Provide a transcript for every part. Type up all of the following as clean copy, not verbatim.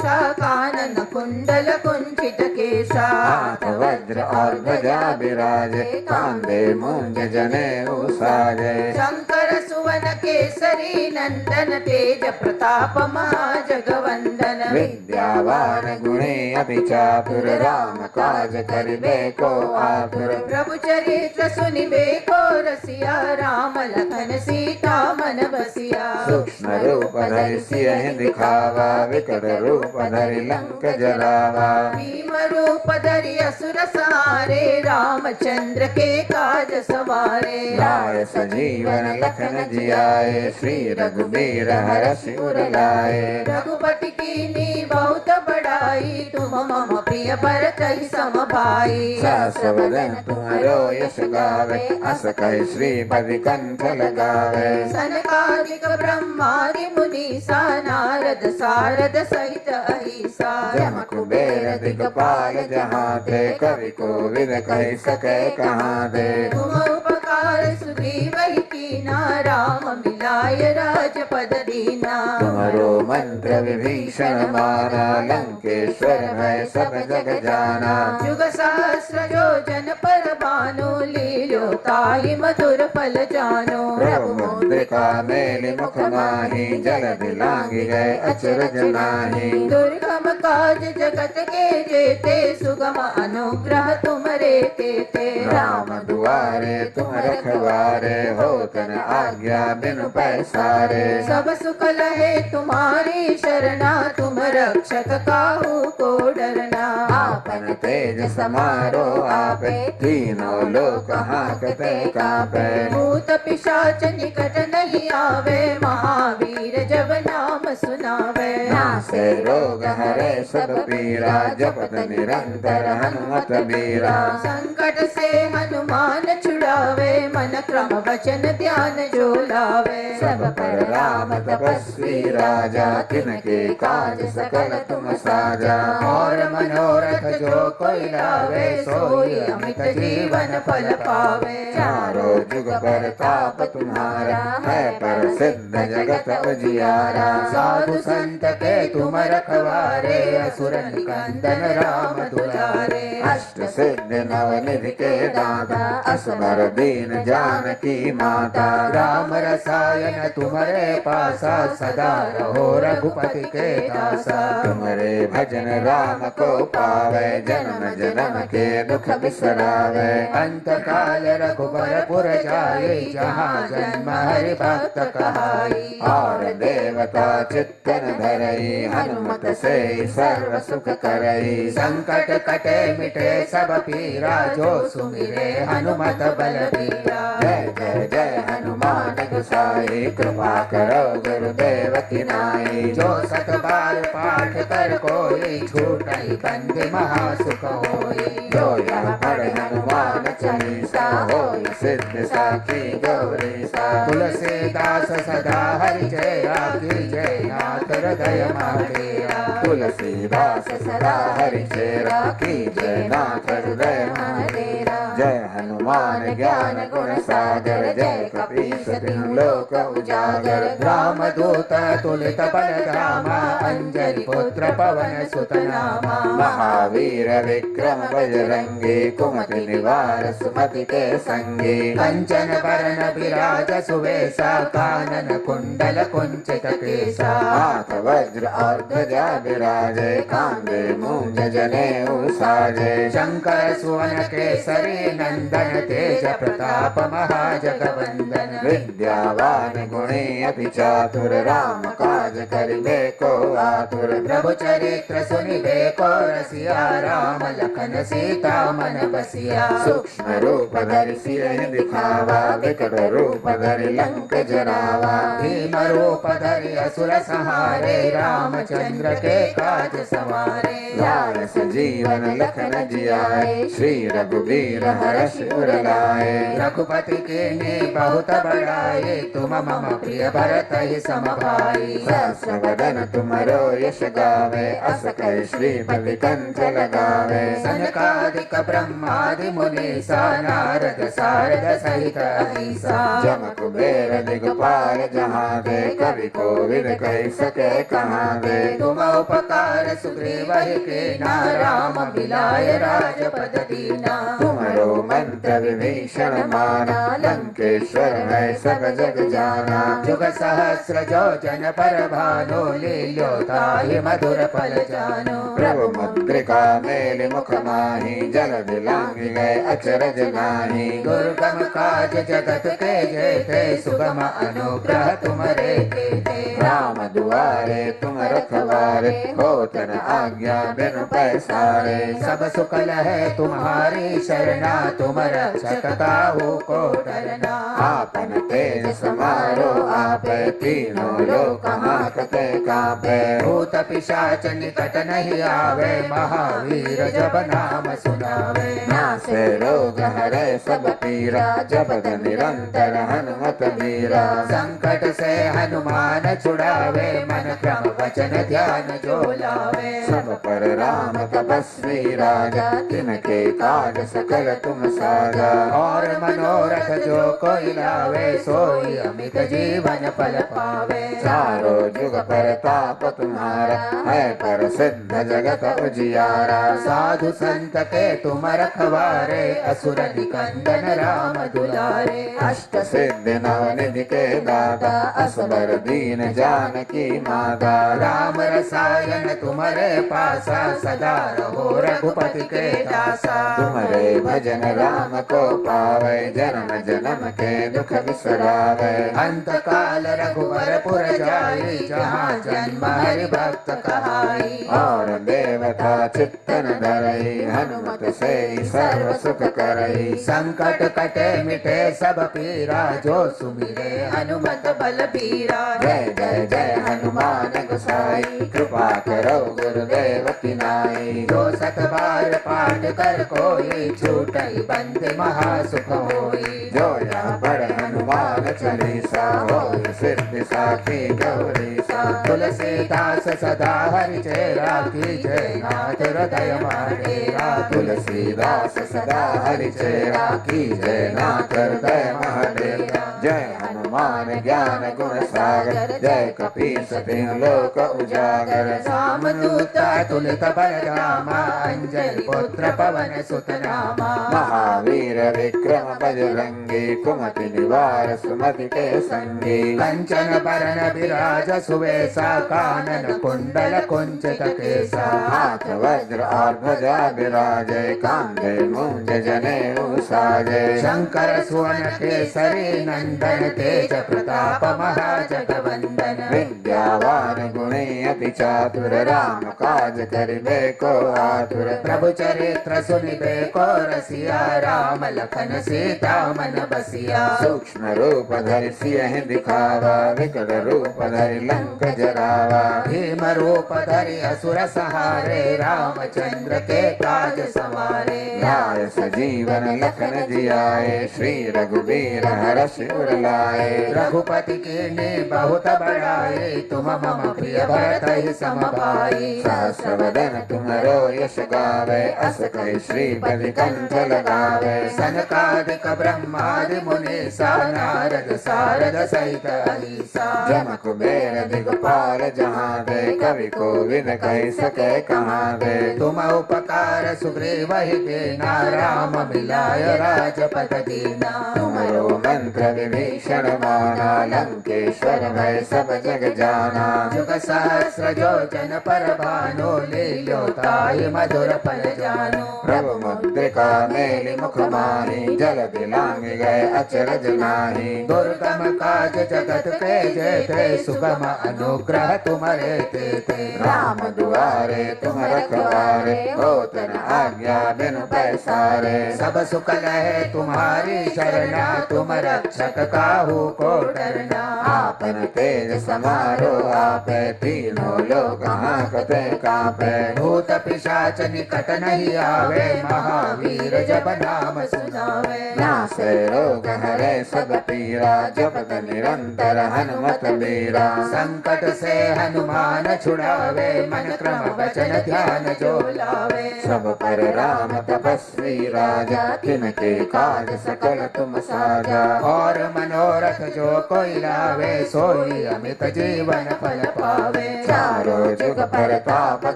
केसा कानन कुंडल कुंचित केसा हाथ वज्र और ध्वजा विराजे कांधे मूंज जनेऊ साजे शंकर सुवन केसरी नंदन तेज प्रताप महाजगवंदन विद्यावान गुणी अति चातुर राम काज करिबे को आतुर प्रभु चरित्र सुनिबे को रसिया राम लखन सीता मन बसिया सूक्ष्म रूप धरि सियहि दिखावा विकट रूप धरि लंक जरावा भीम रूप धरि असुर सहारे रामचंद्र के काज सवारे लाय सजीवन लखन जियाए श्री रघुबीर हरषि उर लाए रघुपति कीनी बहुत बड़ाई तुम मम प्रिय भरत ही सम भाई सहस्रवदन तुम्हारो यश गावे अस कहि श्रीपति कंठ लगावे सनकादिक ब्रह्मादि मुनीसा नारद सारद सहित अहिसा जम कुबेर दिगपाल जहाँ थे कवि कोविद कहि सके कहाँ दे तुम उपकार सुग्रीव ही कीना राम मिलाय राजपद दीना तुम्हारो मंत्र विभीषण माना लंकेश्वर भय सब जग जाना युग सहस्र योजन पर भानु लीलो ताहि मधुर फल जानो प्रभु मुद्रिका मेलि मुख माहि जल दिलांगी गए अचरज नाही दुर्गम काज जगत के जेते सुगम अनुग्रह तुमरे तेते राम दुआरे तुम रखवारे हो तन आज्ञा बिनु पैसारे सब सुख लहे तुम्हारी शरणा तुम रक्षक काहू को डरना आपन तेज समारो आपे तीनों लोक हांकते कापे भूत पिशाच निकट नहीं आवे महावीर जब नाम सुनावे नासे रोग हरे सब पीरा जपत निरंतर हनुमत बीरा संकट से हनुमान छुड़ावे मन क्रम वचन ध्यान जो लावे सब पर राम तपस्वी राजा तिनके काज सकल तुम साजा और मनोरथ जो कोई लावे सोई अमित जीवन फल पावे चारों जुग पर ताप तुम्हारा है पर सिद्ध जगत उजियारा साधु संत के तुम रखवारे असुर निकंदन राम दुलारे अष्ट सिद्ध नवनिधि के दाता असबर दीन जानकी माता राम रसायन तुम्हारे पासा सदा रहो रघुपति के दासा तुम्हारे भजन राम को पावे जन्म जन्म के दुख बिसरावे अंत काल रघुबर पुर जाए जहाँ जन्म हरि भक्त कहाई और देवता चित्तन धरई हनुमत से सर्व सुख करई संकट कटे मिटे सब पीरा जो सुमिरे हनुमत बलबीरा जय जय जय हनुमान गोसाई कृपा करो गुरुदेव की नाई जो सत बार पाठ कर कोई छूटई बंद महासुख होई जो यह पढ़े हनुमान चालीसा होय सिद्ध साखी गौरीसा तुलसीदास सदा हरि जय राखी जय नाथ हृदय महादेवा तुलसीदास सदा हरि जय राखी जय नाथ हृदय महादेवा जय हनुमान ज्ञान गुण सागर जय कपीस तिहु लोक उजागर रामदूत तुलित बलधामा अंजलि पुत्र पवन सुत नामा महावीर विक्रम बजरंगी कुमति निवार सुमति के संगी कंचन वरण विराज सुवेशा कानन कुंडल कुंचित केसा हाथ वज्र और ध्वजा विराजे कांधे मूंज जनेऊ साजे शंकर सुवन केसरी नंदन तेज प्रताप महाजगवंदन विद्यावान गुणी अति चातुर राम काज करिबे को आतुर प्रभु चरित्र सुनिबे को रसिया राम लखन सीता मन बसिया सूक्ष्म रूप धरि सियहि दिखावा विकट रूप धरि लंक जरावा भीम रूप धरि असुर सहारे रामचंद्र के काज सवारे लाय सजीवन लखन जियाए श्री रघुबीर हर्ष उर लाए। रघुपति कीन्ही बहुत बड़ाई, तुम मम प्रिय भरत ही सम भाई। सहस्र वदन तुमरो यश गावे, अस कहि श्रीपति कंठ लगावे। सनकादिक ब्रह्मादि मुनीसा, नारद सारद सहित अहिसा। जम कुबेर दिगपाल जहाँ दे, कवि कोविद कहि सके कहाँ दे। तुम उपकार सुग्रीव ही कीन्हा, राम मिलाय राजपद दीना। तुमरो मंत्र विभीषण माना, लंकेश्वर है सब जग जाना। जुग सहस्र जो जन पर भानु, लील्योताहि मधुर फल जानो। प्रभु मुद्रिका मेलि मुख माहि, जल दिलांघि गए अचरज नाही। दुर्गम काज जगत के जेते, सुगम अनुग्रह तुमरे तेते। राम दुआरे तुम रखवारे, होत न आज्ञा बिनु पैसारे। सब सुकल है तुम्हारी शरणा, तुम रक्षक काहू को डरना। आपन तेज समारो आपे, तीनों लोक हांकते कांपे। भूत पिशाच निकट नहीं आवे, महावीर जब नाम सुनावे। नासे रोग हरे सब पीरा, जपत निरंतर हनुमत वीरा। संकट से हनुमान छुड़ावे, मन क्रम वचन ध्यान जो लावे। सब पर राम तपस्वी राजा, तिनके काज सकल तुम साजा। और मनोरथ जो कोई लावे, सोई अमित जीवन फल पावे। चारों जुग परताप तुम्हारा, है प्रसिद्ध जगत उजियारा। साधु संत के तुम रखवारे, असुर निकंदन राम दुलारे। अष्ट सिद्धि नवनिधि के दाता, असबर दीन जानकी माता। राम रसायन तुम्हारे पासा, सदा रहो रघुपति के दासा। तुम्हारे भजन राम को पावे, जन्म जन्म के दुख बिसरावे। अंत काल रघुवर पुर जाई, जहाँ जन्म हरि भक्त कहाई। और देवता चित्तन धरई, हनुमत से सर्व सुख करई। संकट कटे मिटे सब पीरा, जो सुमिरे हनुमत बल बीरा। जय जय जय हनुमान गोसाई, कृपा करो गुरुदेव की नाई। जो सत बार पाठ कर कोई, छूटई बंद महासुख होई। जो या पढ़ हनुमान चालीसा, होय सिद्धि साखी गौरीसा। तुलसीदास सदा हरि चेरा, कीजय नाथ हृदय माडेरा। तुलसीदास सदा हरि चेरा, की जय नाथ हृदय महादेवा। जय हनुमान ज्ञान गुण सागर, जय कपीस तिहुँ लोक उजागर। सामदूता तुलित बलरामा, अंजनी पुत्र पवन सुत नामा। महावीर विक्रम बजरंगी, कुमति निवार सुमति के संगी। कंचन बरन विराज सुवेशा, कानन कुंडल कुंचित केसा। हाथ वज्र और ध्वजा विराजे, कांधे मूंज जनेऊ साजे। शंकर सुवन केसरी नंदन, तेज प्रताप महाजगवंदन। विद्यावान गुणी अति चातुर, राम काज करिबे को आतुर। प्रभु चरित्र सुनिबे को रसिया, राम लखन सीता मन बसिया। सूक्ष्म रूप धरि सियहि दिखावा, विकट रूप धरि लंक जरावा। भीम रूप धरि असुर सहारे, रामचंद्र के काज सवारे। लाय सजीवन लखन जियाए, श्री रघुबीर हर्ष उर लाए। रघुपति कीन्ही बहुत बड़ाई, तुम मम प्रिय भरत ही सम भाई। सहस्र वदन तुमरो यश गावे, अस कहि श्रीपति कंठ लगावे। सनकादिक ब्रह्मादि मुनीसा, नारद सारद सहित अहिसा। जम कुबेर दिगपाल जहाँ दे, कवि कोविद कहि सके कहाँ दे। तुम उपकार सुग्रीव ही कीन्हा, राम मिलाय राजपद दीना। तुमरो मंत्र विभीषण माना, लंकेश्वर भय सब जग जाना। जुग सहस्र जो जन पर भानु, लील्योताहि मधुर फल जानो। प्रभु मुद्रिका मेलि मुख माहि, जल दिलांघि गए अचरज नाही। दुर्गम काज जगत के जेते, सुगम अनुग्रह तुम्हारे तेते। राम दुआरे तुम रखवारे, होत न आज्ञा बिनु पैसारे। सब सुकल है तुम्हारी शरणा, तुम रक्षक काहू को डरना। आपन तेज समारो आपे तीनों लोक हांकते कांपे। भूत पिशाच निकट नहीं आवे महावीर जब नाम सुनावे। नासे रोग हरे सब पीरा जपत निरंतर हनुमत बीरा। संकट से हनुमान छुड़ावे मन क्रम वचन ध्यान जो लावे। सब पर राम तपस्वी राजा तिनके काज सकल तुम साजा। और मनोरथ जो कोई लावे सोई अमित जीवन फल पावे। चारों जुग परताप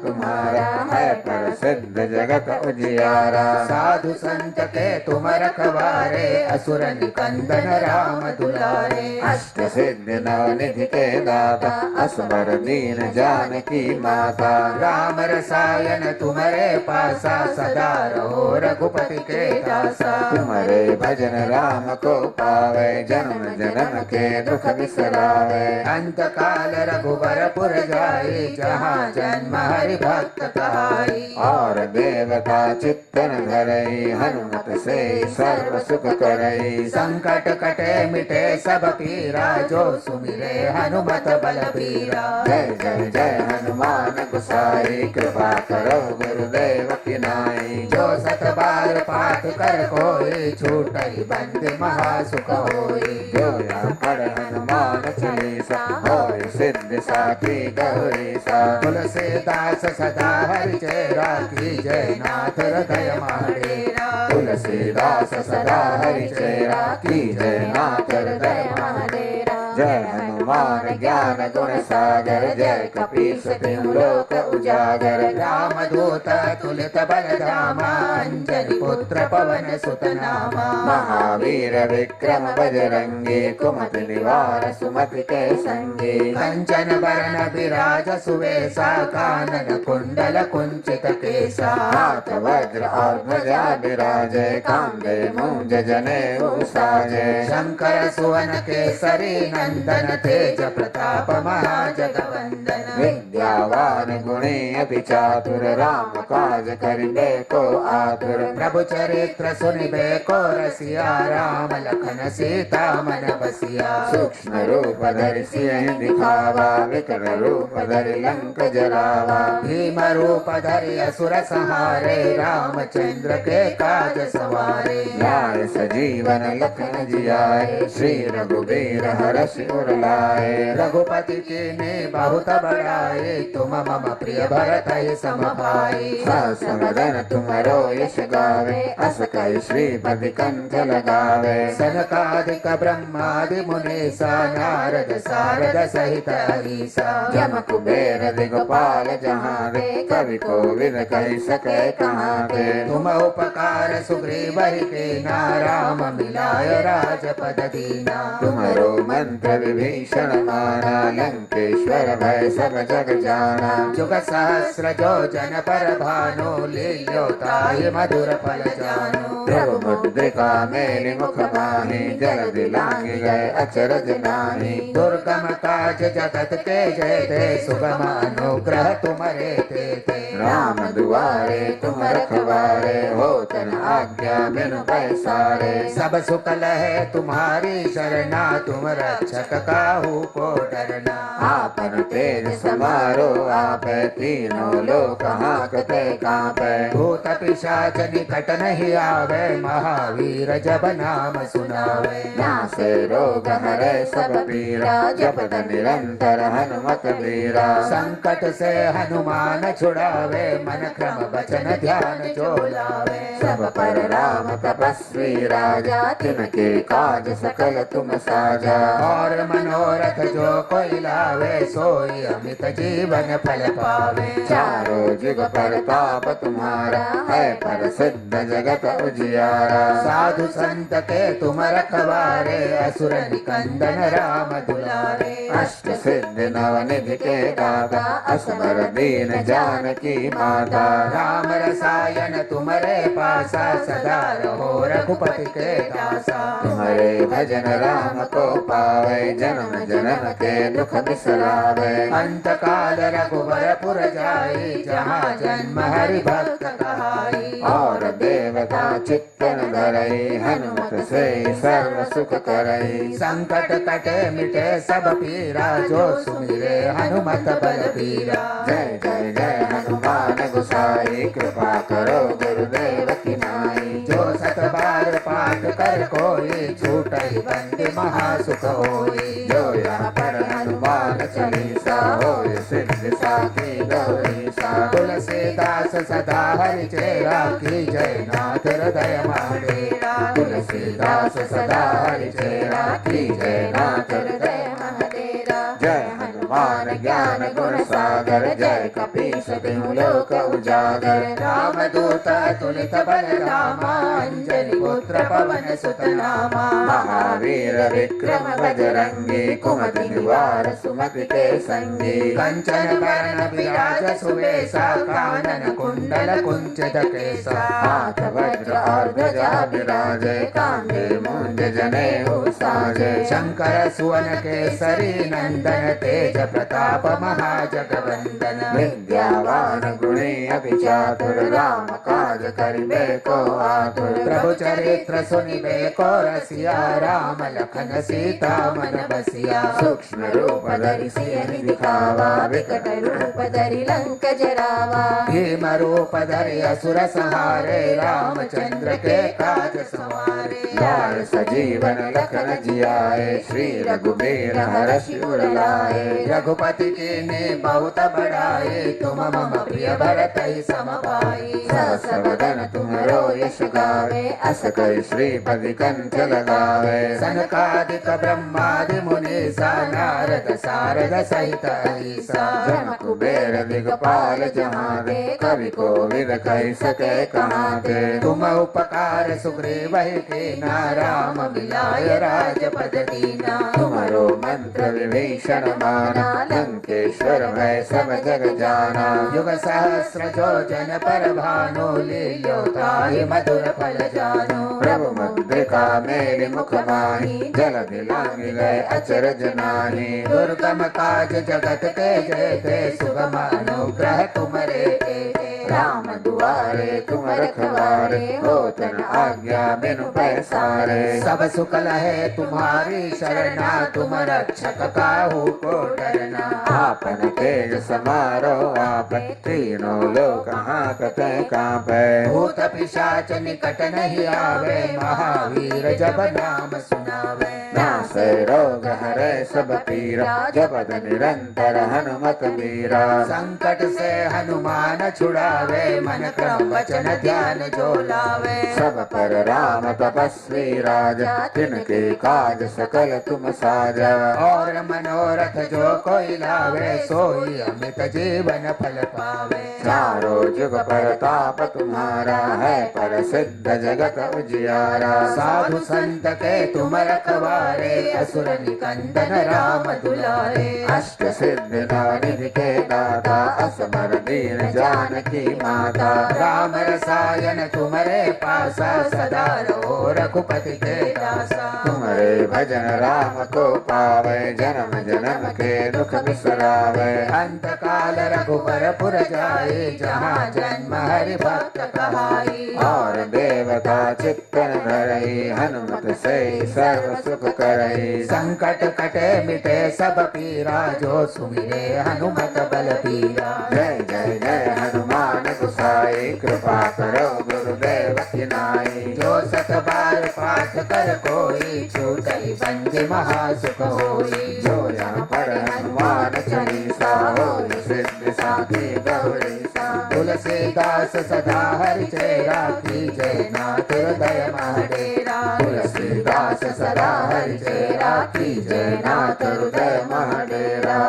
तुम्हारा है प्रसिद्ध जगत उजियारा। साधु संत के तुम रखवारे असुर निकंदन राम दुलारे। अष्ट सिद्धि नवनिधि के दाता असबर दीन जानकी माता। राम रसायन तुम्हारे पासा सदा रहो रघुपति के दासा। तुम्हारे भजन राम को पावे जन्म जन्म के दुख बिसरावे। अंत काल रघुबरपुर जाई जहाँ जन्म हरि भक्त कहाई। और देवता चित्तन धरई हनुमत से सर्व सुख करई। संकट कटे मिटे सब पीरा जो सुमिरे हनुमत बलबीरा। जय जय जय हनुमान गोसाई कृपा करो गुरुदेव की नाई। जो सत बार पाठ कर कोई छूटई बंद महासुख होई। जो यहाँ पढ़ हनुमान चालीसा होय सिद्धि साखी गौरीसा। तुलसीदास सदा हरि चेरा की जय नाथ हृदय महाडेरा। तुलसीदास सदा हरि चेरा की जय नाथ हृदय महाडेरा। जय हनुमान ज्ञान गुण सागर जय कपीस तिहु लोक उजागर। रामदूत तुलित बलधामा अंजनी पुत्र पवन सुत नामा। महावीर विक्रम बजरंगी कुमति निवार सुमति के संगी। कंचन बरन विराज सुवेशा कानन कुंडल कुंचित केसा। हाथ वज्र और ध्वजा विराजे कांधे मूंज जनेऊ साजे। शंकर सुवन केसरी नंदन तेज प्रताप महाजगवंदन। विद्यावान गुणी अति चातुर राम काज करिबे को आतुर। प्रभु चरित्र सुनिबे को रसिया राम लखन सीता मन बसिया। सूक्ष्म रूप धरि सियहि दिखावा विकट रूप धरि लंक जरावा। भीम रूप धरि असुर संहारे रामचंद्र के काज सवारे। लाए सजीवन लखन जियाए श्री रघुबीर हरषि उर लाए। रघुपति के ने बहुत बड़ाए तुम मम प्रिय भरत सम भाई। सहस्र तुम्हारो यश गावे अस कहि श्रीपति कंठ लगावे। सनकादिक ब्रह्मादि मुनीसा नारद सारद सहित हरीसा। जम कुबेर दिगपाल जहाँ दे कवि कोविद कहि सके कहाँ दे। तुम उपकार सुग्रीव के ना राम मिलाय राजपद दीना। तुम्हारो मंत्र विभीषण माना लंकेश्वर भय सब जग जाना। जुग सहस्र जो जन पर भानु लील्यो ताहि मधुर फल जानु। प्रभु मुद्रिका मेलि मुख माहि जलधि लांघि गए अचरज नाहि। दुर्गम काज जगत के जेते सुगम अनुग्रह तुम्हारे तेते। राम दुआरे तुम रखवारे होत न आज्ञा बिनु पैसारे। सब सुख लहे तुम्हारी शरणा तुम रक्षक काहू को डरना। आपन तेज समारो आपे तीनों लोक हांकते कांपे। भूत पिशाच निकट नहीं आवे महावीर जब नाम सुनावे। नासे रोग हरे सब पीरा जपत निरंतर हनुमत बीरा। संकट से हनुमान छुड़ावे मन क्रम वचन ध्यान जो लावे। सब पर राम तपस्वी राजा तिनके काज सकल तुम साजा। और मनोरथ जो कोई लावे सोई अमित जीवन फल पावे। चारों जुग परताप तुम्हारा है प्रसिद्ध जगत उजियारा। साधु संत के तुम रखवारे असुर निकंदन राम दुलारे। अष्ट सिद्धि नवनिधि के दाता असबर दीन जानकी माता। राम रसायन तुम्हारे पासा सदा रहो रघुपति के दासा। तुम्हारे भजन राम को पावे जन्म जन्म के दुख बिसरावे। अंत काल रघुवरपुर जाए जहाँ जन्म हरि भक्त कहाई। और देवता चित्तन धरई हनुमत से सर्व सुख करई। संकट कटे मिटे सब पीरा जो सुमिरे हनुमत बलबीरा। जय जय जय हनुमान गोसाई कृपा करो गुरुदेव की नाई। जो सत बार पाठ कर कोई छूटई बंद महासुख होई। जो यहाँ पर हनुमान चालीसा होय सिद्धि साखी गौरीसा। तुलसीदास सदा हरि चेरा की जय नाथ हृदय महाडेरा। तुलसीदास सदा हरि चेरा की जय नाथ हृदय महाडेरा। जय हनुमान ज्ञान गुण सागर जय कपीस तिहु लोक उजागर। रामदूत तुलित बलरामा अंजनी पुत्र पवन सुत नामा। महावीर विक्रम बजरंगी कुमति निवार सुमति के संगी। कंचन बरन विराज सुवेशा कानन कुंडल कुंचित केसा। हाथ वज्र और ध्वजा विराजे कांधे मूंज जनेऊ साजे। शंकर सुवन केसरी नंदन तेज प्रताप महाजगवंदन। विद्यावान गुणी अति चातुर राम काज करिबे को आतुर। प्रभु चरित्र सुनिबे को रसिया राम लखन सीता मन बसिया। सूक्ष्म रूप धरि सियहि दिखावा विकट रूप धरि लंक जरावा। भीम रूप धरि असुर संहारे रामचंद्र के काज संवारे। लाय सजीवन लखन जियाए श्री रघुबीर हरषि उर लाए। रघुपति के ने बहुत बढ़ाए तुम मम प्रिय भरत ही सम पाई। सहस वदन तुमरो यश गावे अस करि श्रीपति कंठ लगावे। सनकादिक ब्रह्मादि मुनीसा नारद सारद सहित अहिसा। जम कुबेर दिगपाल जहाँ दे कवि कोविद कहि सके कहाँ दे। तुम उपकार सुग्रीव कीना राम मिलाय राजपद दीना। तुमरो मंत्र विभीषण माना लंकेश्वर भय सब जग जाना। युग सहस्र जो जन पर भानु लील्यो ताहि मधुर फल जानो। प्रभु मुद्रिका मेरि मुख माही जलधि लांघि गए अचरज नाहि। दुर्गम काज जगत के जेते सुगम अनुग्रह तुमरे तेते। राम दुआरे तुम रखवारे होत न आज्ञा बिनु पैसारे। सब सुख लहे तुम्हारी शरणा तुम रक्षक काहू को डरना। आपन तेज समारो आप तीनों लोक हांकते कांपे। भूत पिशाच निकट नहीं आवे महावीर जब नाम सुनावे। नासै रोग हरै सब पीरा जपत निरंतर हनुमत वीरा। संकट से हनुमान छुड़ावे मन क्रम वचन ध्यान जो लावे। सब पर राम तपस्वी राजा तिनके काज सकल तुम साजा। और मनोरथ जो कोई लावे सोई अमित जीवन फल पावे। चारों जुग परताप तुम्हारा है प्रसिद्ध जगत उजियारा। साधु संत के तुम रखवारे असुर निकंदन राम दुलारे। अष्ट सिद्धि निधि के दाता असमर दीन जानकी माता। राम रसायन तुम्हारे पासा सदा रहो रघुपति के दासा। तुम्हारे भजन राम को पावे जन्म जन्म के दुख बिसरावे। अंत काल रघुवरपुर जाए जहाँ जन्म हरि भक्त कहाई। और देवता चित्तन धरई हनुमत से सर्व सुख करई। संकट कटे मिटे सब पीरा जो सुमिरे हनुमत बलबीरा। जय जय जय हनुमान गोसाई कृपा करो गुरुदेव की नाई। जो सत बार पाठ कर कोई छूटई बंदी महासुख होई। जो यहाँ पर हनुमान चालीसा होय सिद्धि साखी गौरीसा। तुलसीदास सदा हरि चेरा की जय नाथ हृदय महाडेरा। तुलसीदास सदा हरि चेरा की जय नाथ हृदय महाडेरा।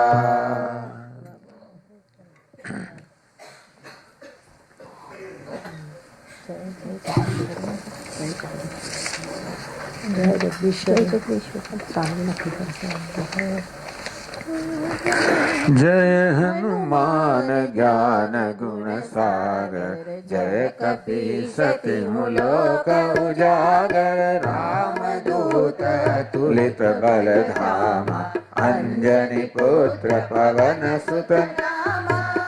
जय हनुमान ज्ञान गुण सागर जय कपीस तिहु लोक उजागर। राम दूत तुलित बल धामा अंजनी पुत्र पवन सुत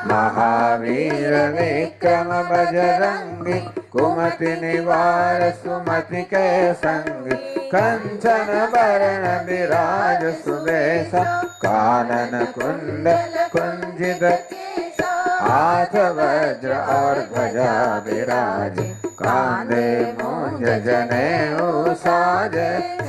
महावीर विक्रम बजरंगी कुमति निवार सुमति के संगी कंचन बरण विराज सुबेश कानन कुंडल कुंजित हाथ वज्र और ध्वजा विराज कांधे मूंज जनेऊ साज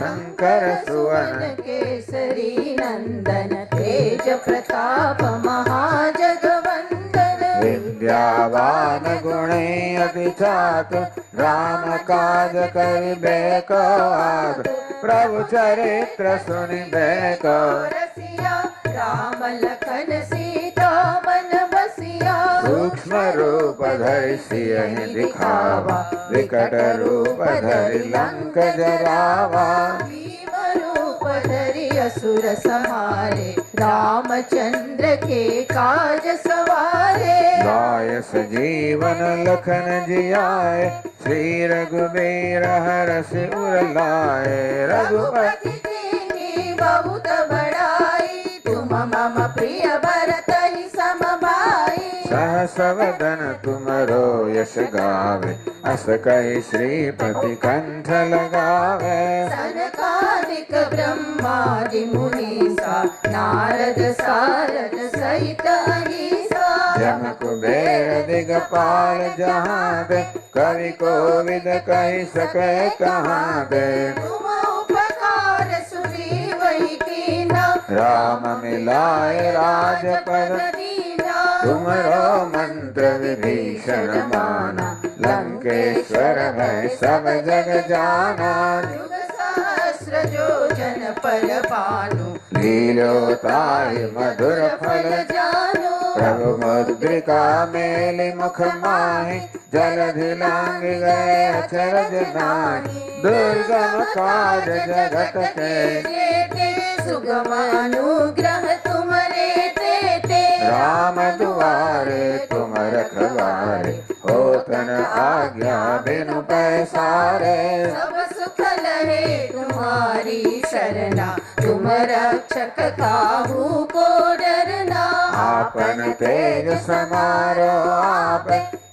शंकर सुवन केसरी नंदन तेज प्रताप महाजगवंदन विद्यावान गुणी अति चातुर राम काज करिबे को आतुर प्रभु चरित्र सुनिबे को रसिया राम लखन सीता मन बसिया सूक्ष्म रूप धरि सियहि दिखावा विकट रूप धरि लंक जरावा भीम रूप धरि असुर संहारे रामचंद्र के काज सवारे लाय सजीवन लखन जियाए श्री रघुबीर हरषि उर लाए रघुपति की बहुत बड़ाई तुम मम प्रिय भरत ही सम भाई सहस वदन तुमरो यश गावे अस कहि श्रीपति कंठ लगावे सनकादिक ब्रह्मादि मुनीसा नारद सारद सहित अहिसा जम कुबेर दिगपाल जहाँ दे कवि कोविद कहि सके कहाँ दे तुम उपकार सुग्रीव ही कीना राम मिलाए राजपद दीना तुमरो मंत्र विभीषण माना लंकेश्वर भय सब जग जाना युग सहस्र योजन पर भानु लीलोताहि मधुर फल जानो प्रभु मुद्रिका मेलि मुख माहि जलधि लांघ गए अचरज नाहि दुर्गम काज जगत के जेते सुगम अनुग्रह तुमरे तेते राम दुआरे तुम रखवारे होतन आज्ञा बिनु पैसारे सब सुख लहे तुम्हारी शरणा तुम रक्षक काहू को डरना आपन तेज समारो आप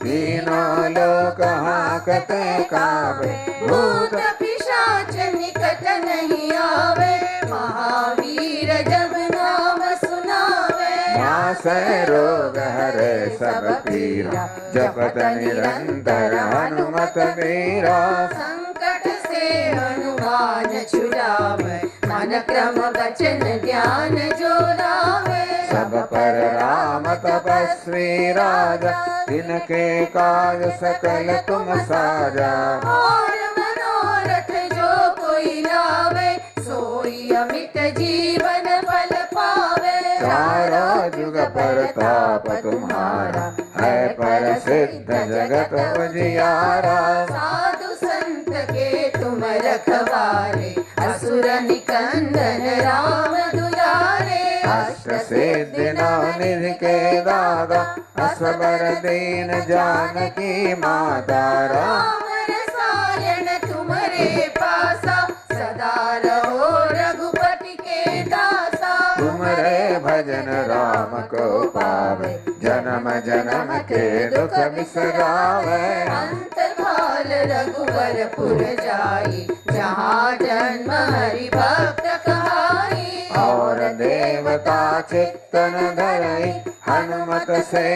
तीनों लोक हाकते काबे भूत पिशाच निकट नहीं आवे महावीर जब नाम सुनावे नासै रोग हरे सब पीरा जपत निरंतर हनुमत वीरा संकट से हनुमान छुड़ावे मन क्रम वचन ध्यान जो लावे सब पर राम तपस्वी राजा तिनके काज सकल तुम साजा और मनोरथ जो कोई लावे सोई अमित जीवन फल पावे चारों जुग परताप तुम्हारा है पर सिद्ध जगत उजियारा साधु संत के तुम रखवारे असुर निकंदन राम दुलारे अष्ट सिद्धि निधि के दादा असबर दीन जानकी माता राम राम रसायन तुम्हारे पासा सदा रहो रघुपति के दासा तुमरे भजन राम को पावे जन्म जन्म के दुख बिसरावे अंत काल रघुवरपुर जाई जहाँ जन्म हरि भक्त कहाई और देवता चित्तन धरई हनुमत से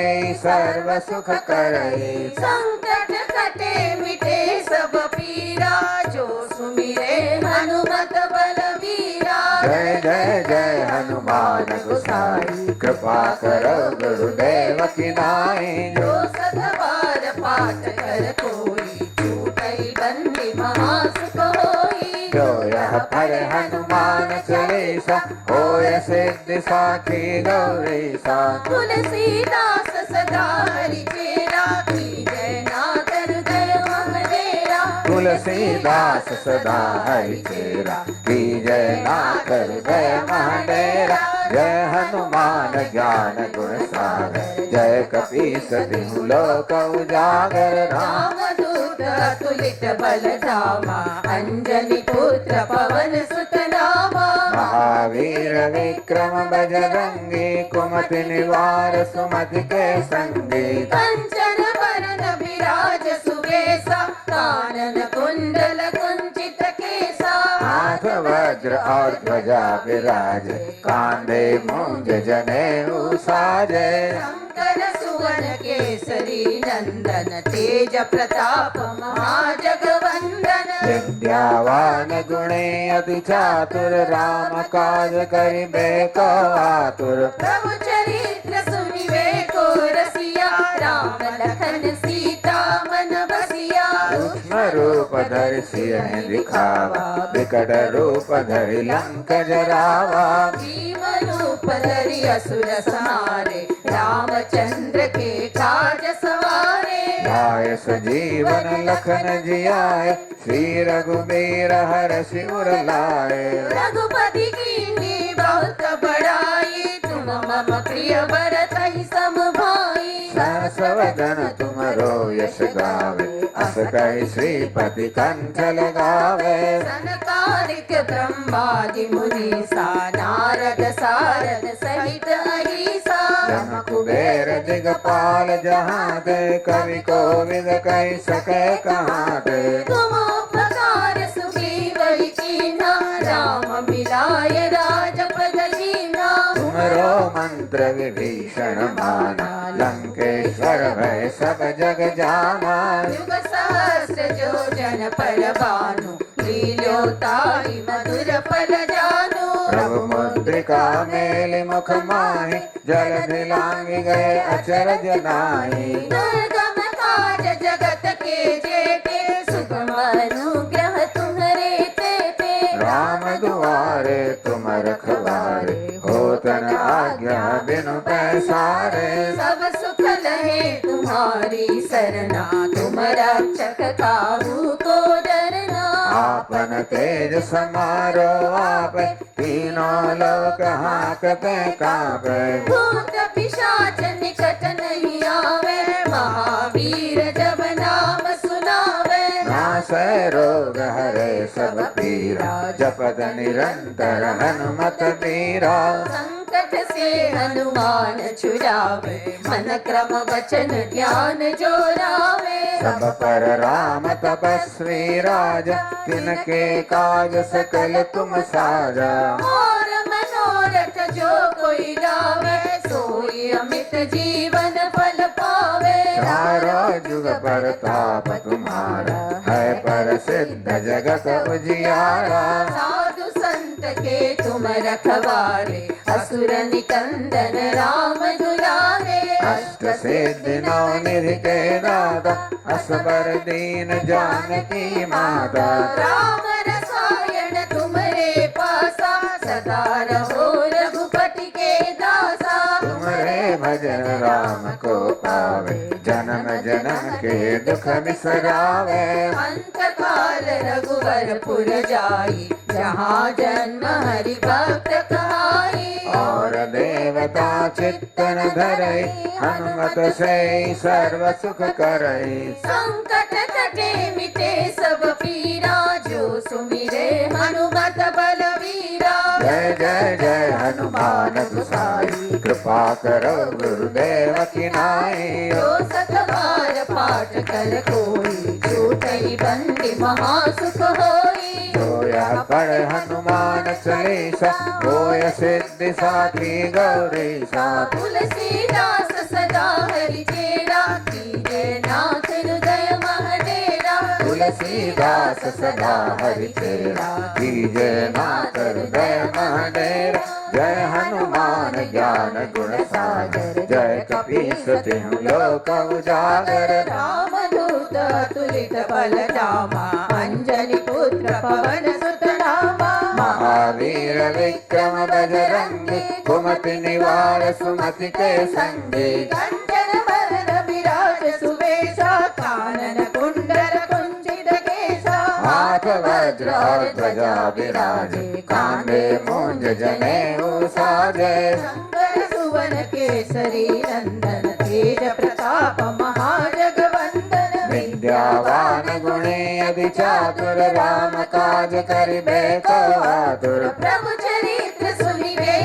सर्व सुख करई संकट कटे मिटे सब पीरा जो सुमिरे हनुमत बलवीरा जय जय जय हनुमान गोसाई कृपा करो गुरुदेव की नाई जो सतबार पाठ कर कोई छूटई बंदी महासुख होई जो यह पढ़े हनुमान चालीसा होय सिद्धि साखी गौरीसा तुलसीदास सदा हरि चेरा की जय नाथ हृदय महडेरा तुलसीदास सदा हरि चेरा की जय नाथ हृदय महाडेरा जय हनुमान ज्ञान गुण सागर जय कपीस तिहु लोक उजागर राम रामदूत अतुलित बल धामा अंजनी पुत्र पवन सुत नामा महावीर विक्रम बजरंगी कुमति निवार सुमति के संगी कंचन वरन विराज सुबेसा कानन कुंडल कुंचित केसा हाथ वज्र और ध्वजा विराज कांधे मूंज जनेऊ साजे शंकर सुवन केसरी नंदन तेज प्रताप महाजगवंदन विद्यावान गुणे अति चातुर राम काज करिबे को आतुर प्रभु चरित्र सुनिवे को रसिया राम लखन सीता मन बसिया सूक्ष्म रूप धरि सियहि दिखावा विकट रूप धरि लंक जरावा भीम रूप धरि असुर संहारे रामचंद्र के काज सवारे लाय सजीवन लखन जियाए श्री रघुबीर हरषि उर लाए रघुपति की बहुत बड़ाई तुम मम प्रिय भरत ही सम भाई सहस वदन तुमरो यश गावे अस कहि श्रीपति कंठ लगावे सनकादिक ब्रह्मादि मुनीसा नारद सारद सहित अहिसा जम कुबेर दिगपाल जहाँ दे कवि कोविद कहि सके कहाँ दे तुम उपकार सुग्रीव ही कीन्हा राम मिलाय राजपद दीन्हा तुमरो मंत्र विभीषण माना लंकेश्वर भय सब जग जाना युग सहस्र योजन पर भानु लील्योताहि मधुर फल जानु प्रभु मुद्रिका मेलि मुख माहि जल लांघि गए अचरज नाहि दुर्गम काज जगत के जेते सुगम अनुग्रह तुम्हारे तेते राम दुआरे तुम रखवारे होतन आज्ञा बिनु पैसारे सब सुख लहे तुम्हारी सरना तुम रक्षक काहू को डरना आपन तेज समारो आप तीनों लोक हाकते कांपे भूत पिशाच निकट नहीं आवे महावीर जब नाम सुनावे नासै रोग हरे सब पीरा जपत निरंतर हनुमत बीरा संकट से हनुमान छुड़ावे मन क्रम वचन ध्यान जो लावे सब पर राम तपस्वी राजा तिनके काज सकल तुम साजा और मनोरथ जो कोई लावे सोई अमित जीवन फल पावे चारों जुग परताप तुम्हारा है प्रसिद्ध जगत उजियारा साधु संत के तुम रखवारे असुर निकंदन राम दुलारे अष्ट सिद्धि नौ निधि के दाता असबर दीन जानकी माता राम रसायन तुम्हारे पासा सदा रहो रघुपति के दासा तुम्हारे भजन राम को पावे जन्म जन्म के दुख बिसरावे अंत काल रघुवर पुर जाई जहाँ जन्म हरि भक्त कहाई और देवता चित्तन धरई हनुमत से सर्व सुख करई संकट कटे मिटे सब पीरा जो सुमिरे हनुमत बलवीरा जय जय जय हनुमान गुसाई कृपा करो गुरुदेव की नाई जो सतबार पाठ कर कोई छूटई बंदी महासुख होई तो यह पढ़ हनुमान चालीसा होय सिद्धि साखी गौरीसा तुलसीदास सदा हरि चेरा कीजे नाथ हृदय महडेरा तुलसीदास सदा हरि चेरा कीजे नाथ हृदय महडेरा जय हनुमान ज्ञान गुण सागर जय कपीस तिहु लोक उजागर रामदूत तुलित बल धामा अंजनी पुत्र पवन सुत नामा महावीर विक्रम बजरंगी कुमति निवार सुमति के संगी कंचन वरन विराज सुवेशा कानन कुंडल कुंचित केशा हाथ वज्र और ध्वजा विराजे कांधे मूंज जनेऊ साजे शंकर सुवन केसरी नंदन तेज प्रताप महाजगवंदन विद्यावान गुणे अति चातुर राम काज करिबे को आतुर प्रभु चरित्र सुनिवे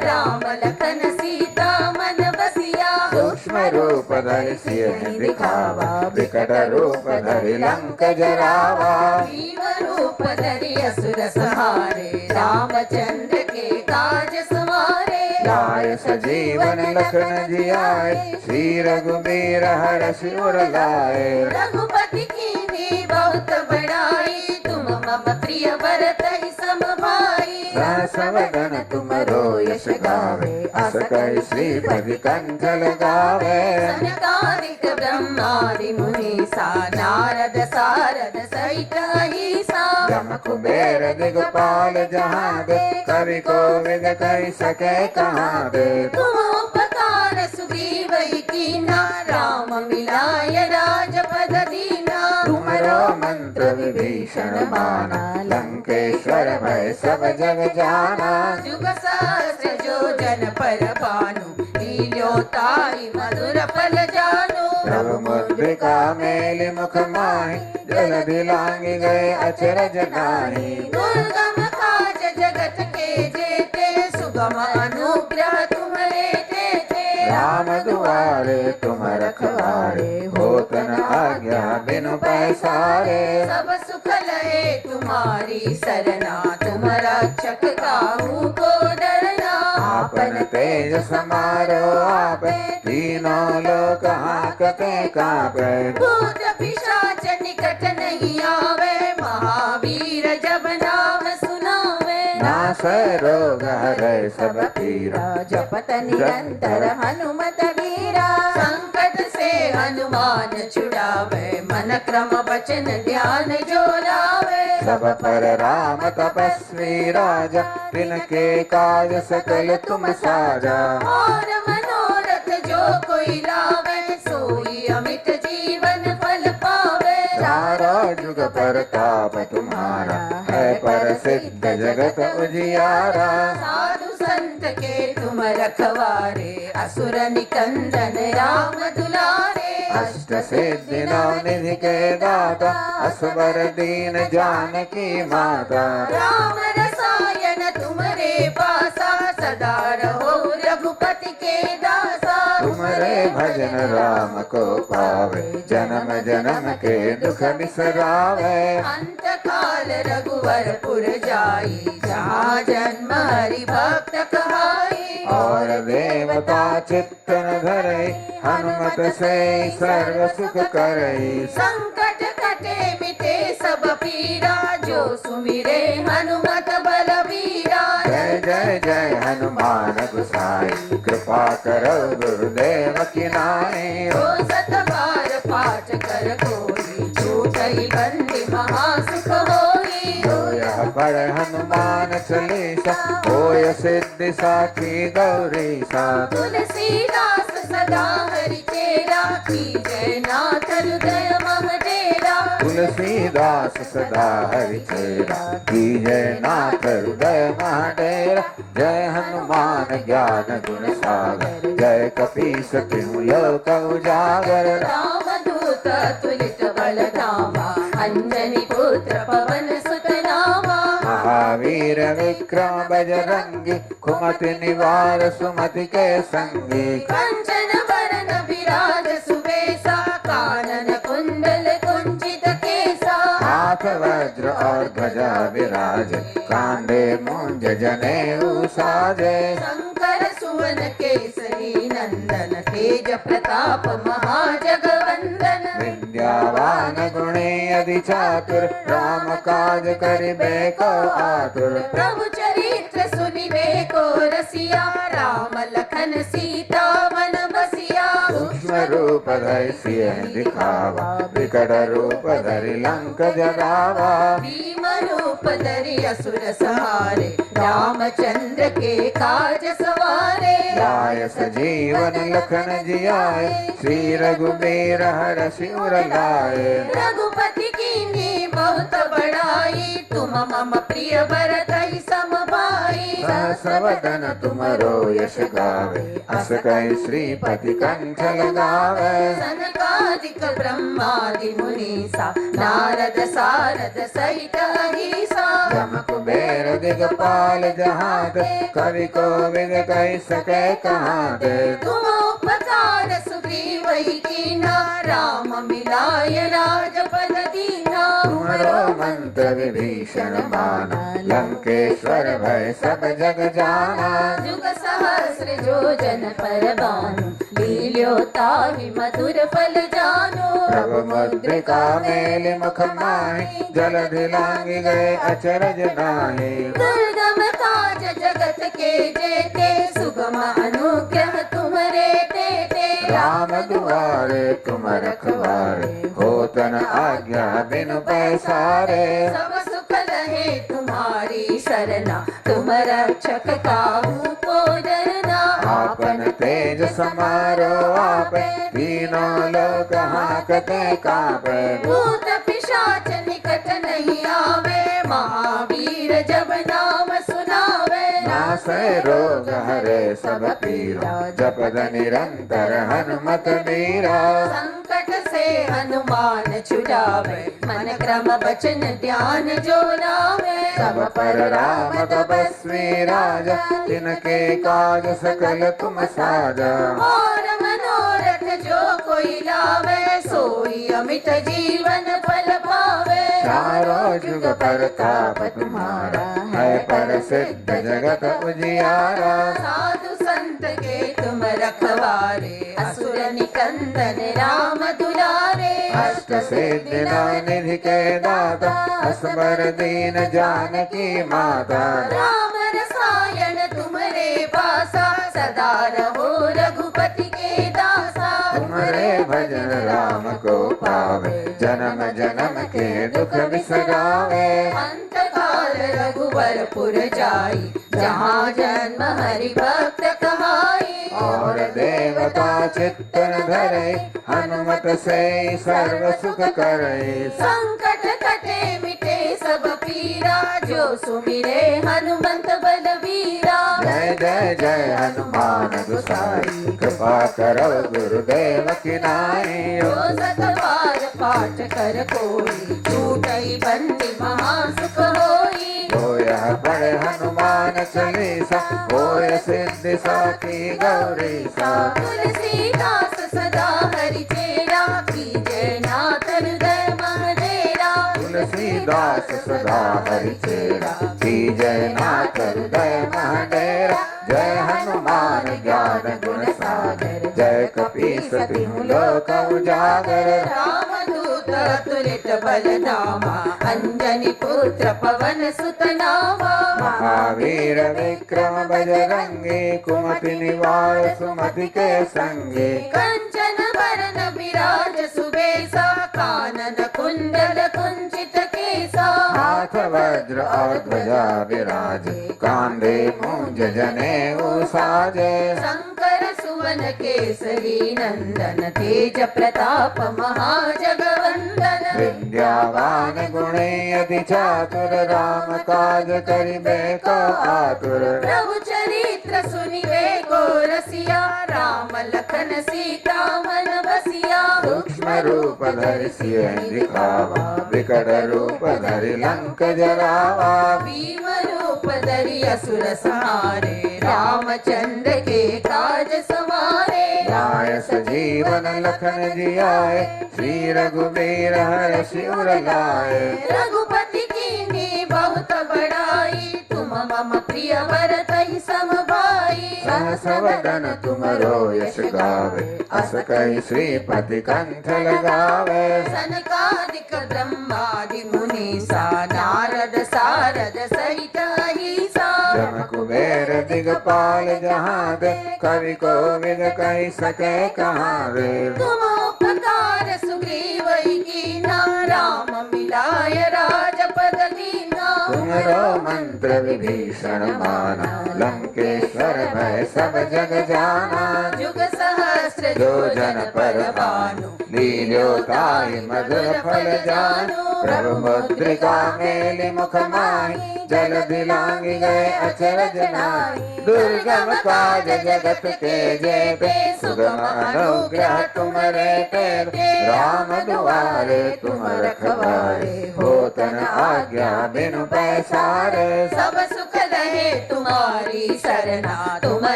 राम लखन सीता मन बसिया सूक्ष्म रूप धरि सियहि दिखावा विकट रूप धरि लंक जरावा भीम रूप धरि असुर संहारे रामचंद्र के काज सवारे लाय सजीवन लखन जियाए श्री रघुबीर हरषि उर लाए रघुपति की भी बहुत बड़ाई तुम मम प्रिय भरत ही सम भाई सहसवदन तुमरो यश गावे अस कहि श्रीपति कंठ लगावे सनकादिक ब्रह्मादि मुनीसा नारद सारद सहित अहिसा जम कुबेर दिगपाल जहाँ दे कवि कोविद कहि सके कहाँ दे तुम उपकार सुग्रीव कीना राम मिलाय राजपद दीना तुमरो मंत्र विभीषण माना लंकेश्वर भय सब जग जाना जुग सहस्र जो जन पर भानु लील्योताई मधुर फल जानु प्रभु मुद्रिका मेलि मुख माहि जलधि लांघि गए अचरज नाही दुर्गम काज जगत के जेते सुगम अनुग्रह तुम्हारे देते राम दुआरे तुम रखवारे होत न आज्ञा बिनु पैसारे सब सुख लहे तुम्हारी सरना तुम रक्षक काहू को डरना आपन तेज समारो आप तीनों लोक हाकते कापे भूत पिशाच निकट नहीं आवे महावीर जब नाम सुनावे नास रोग हरै सब पीरा जपत निरंतर हनुमत वीरा संकट से हनुमान छुड़ावे मन क्रम वचन ध्यान जो लावे सब पर राम तपस्वी राजा तिनके काज सकल तुम साजा और मनोरथ जो कोई लावे सोई अमित जीवन फल पावे चारों जुग परताप तुम्हारा है प्रसिद्ध जगत उजियारा साधु संत के तुम रखवारे असुर निकंदन राम दुलारे अष्ट सिद्धि नवनिधि के दाता असवर दीन जानकी माता राम रसायन तुम्हारे पासा सदा रहो रघुपति के दासा तुमरे भजन राम को पावे जन्म जन्म के दुख बिसरावे अंत काल रघुवर पुर जाई जहाँ जन्म हरि भक्त कहाई और देवता चित्तन धरे हनुमत से सर्व सुख करई संकट कटे मिटे सब पीड़ा जो सुमिरे हनुमत बलवीरा जय जय जय हनुमान गुसाई कृपा करो गुरुदेव की नाई ओ सत बार पाठ कर कोई छूटई बंदी महासुख होई यह पढ़ हनुमान चालीसा होय सिद्धि साखी गौरीसा तुलसीदास सदा हरि चेरा की जय नाथ हृदय मम डेरा तुलसीदास सदा हरि चेरा की जय नाथ हृदय महाडेरा जय हनुमान ज्ञान गुण सागर जय कपीस तिहु लोक उजागर राम दूत तुलित बल धामा अंजनी पुत्र पवन सुत नामा महावीर विक्रम बजरंगी कुमति निवार सुमति के संगी कंचन वरन विराज सुबेसा कानन कुंडल कुंचित केसा हाथ वज्र और ध्वजा विराज कांधे मूंज जनेऊ साजे शंकर सुवन केसरी नंदन तेज प्रताप महाजगवंदन विद्यावान गुणी अधि चातुर राम काज करिबे को आतुर प्रभु चरित्र सुनिबे को रसिया राम लखन सीता मन बसिया सूक्ष्म रूप धरि सियहि दिखावा विकट रूप धरि लंक जरावा भीम रूप धरि असुर सहारे रामचंद्र के काज सवारे लाय सजीवन लखन जियाए श्री रघुबीर हरषि उर लाए रघुपति कीन्ही बहुत बड़ाई तुम मम प्रिय भरत ही सम भाई सहसवदन तुमरो यश गावे अस कहि श्रीपति कंठ लगावे सनकादि सनकादिक ब्रह्मादि मुनीसा नारद सारद सहित अहिसा जम कुबेर दिगपाल जहाँ दे कवि को विद कह सके कहाँ दे तुम उपकार सुग्रीव कीना राम मिलाय राजपद दीना तुम्हारो मंत्र विभीषण माना लंकेश्वर भय सब जग जाना जुग सहस्र योजन पर बानु लील्यो ताहि मधुर फल जानो प्रभु मुद्रिका मेलि मुख माहि जलधि लांघि गए अचरज नाहि दुर्गम काज जगत के जेते सुगम अनुग्रह तुम्हारे तेते राम दुआरे तुम रखवारे होतन आज्ञा बिनु पैसारे सब सुख लहे तुम्हारी शरणा तुम रक्षक काहू को डरना आपन तेज समारो आपे तीनों लोक हाकते कापे भूत पिशाच निकट नहीं आवे महावीर जब नाम सुनावे नासै रोग हरे सब पीरा जपद निरंतर हनुमत वीरा संकट से हनुमान छुड़ावे मन क्रम वचन ध्यान जो लावे सब पर राम तपस्वी राजा तिनके काज सकल तुम साजा और मनोरथ जो कोई लावे सोई अमित जीवन फल पावे चारों जुग परताप तुम्हारा है प्रसिद्ध जगत उजियारा साधु संत के तुम रखवारे असुर निकंदन राम दुलारे अष्ट सिद्धि निधि के दाता असबर दीन जानकी माता राम रसायन तुम्हारे पासा सदा रहो रघुपति के दासा तुम्हारे भजन राम को पावे जन्म जन्म के दुख बिसरावे अंत काल रघुवरपुर जाई जहाँ जन्म हरि भक्त कहाई और देवता चित्तन धरे हनुमत से सर्व सुख करे संकट कटे मिटे सब पीरा जो सुमिरे हनुमंत बलवीरा जय जय जय हनुमान गुसाई कृपा करो गुरुदेव की नाई जो सतवार पाठ कर कोई छूटई बंदी महासुख होई हो यह पढ़े हनुमान चालीसा होय सिद्धि साखी गौरी सा तुलसीदास सदा हरि चेरा कीजय नाथ हृदय महडेरा तुलसीदास सदा हरि चेरा की जय नाथ हृदय महडेरा जय हनुमान ज्ञान गुण सागर जय कपीस तिहु लोक उजागर रामदूत तुलित बलधामा अंजनी पुत्र पवन सुत नामा महावीर विक्रम बजरंगी कुमति निवार सुमति के संगी कंचन वरन विराज सुबेसा कानन कुंडल कुंचित केसा हाथ वज्र और ध्वजा विराजे कांधे मूंज जनेऊ साजे शंकर सुवन केसरी नंदन तेज प्रताप महाजगवंदन विद्यावान गुणी अति चातुर राम काज करिबे को आतुर प्रभु चरित्र सुनिबे को रसिया राम लखन सीता मन बसिया सूक्ष्म रूप धरि सिय दिखावा विकट रूप धरि लंक जरावा भीम रूप धरि असुर संहारे रामचंद्र के काज सवारे लाय सजीवन लखन जियाए श्री रघुबीर हर शिवर लाए रघुपति कीन्ही बहुत बड़ाई तुम मम प्रिय भरत ही सम भाई सहस वदन तुमरो यश गावे अस कहि श्रीपति कंठ लगावे सनकादिक ब्रह्मादि मुनीसा नारद सारद सहित अहिसा जम कुबेर दिगपाल जहाँ दे कवि को विद कहि सके कहाँ रे तुम उपकार सुग्रीव कीना राम मिलाय राजपद दीना तुमरो मंत्र विभीषण माना लंकेश्वर भय सब जग जाना जुग सहस्र सहस्र योजन पर भानु लील्यो ताहि मधुर फल जानु प्रभु मुद्रिका मेलि मुख माहि जल दिलांगी गए अचरज नाहि दुर्गम काज जगत के जेते सुगम अनुग्रह तुमरे तेरे राम दुआरे तुम रखवारे होतन आज्ञा बिनु पैसारे सब सुख रहे तुम्हारी सरना तुम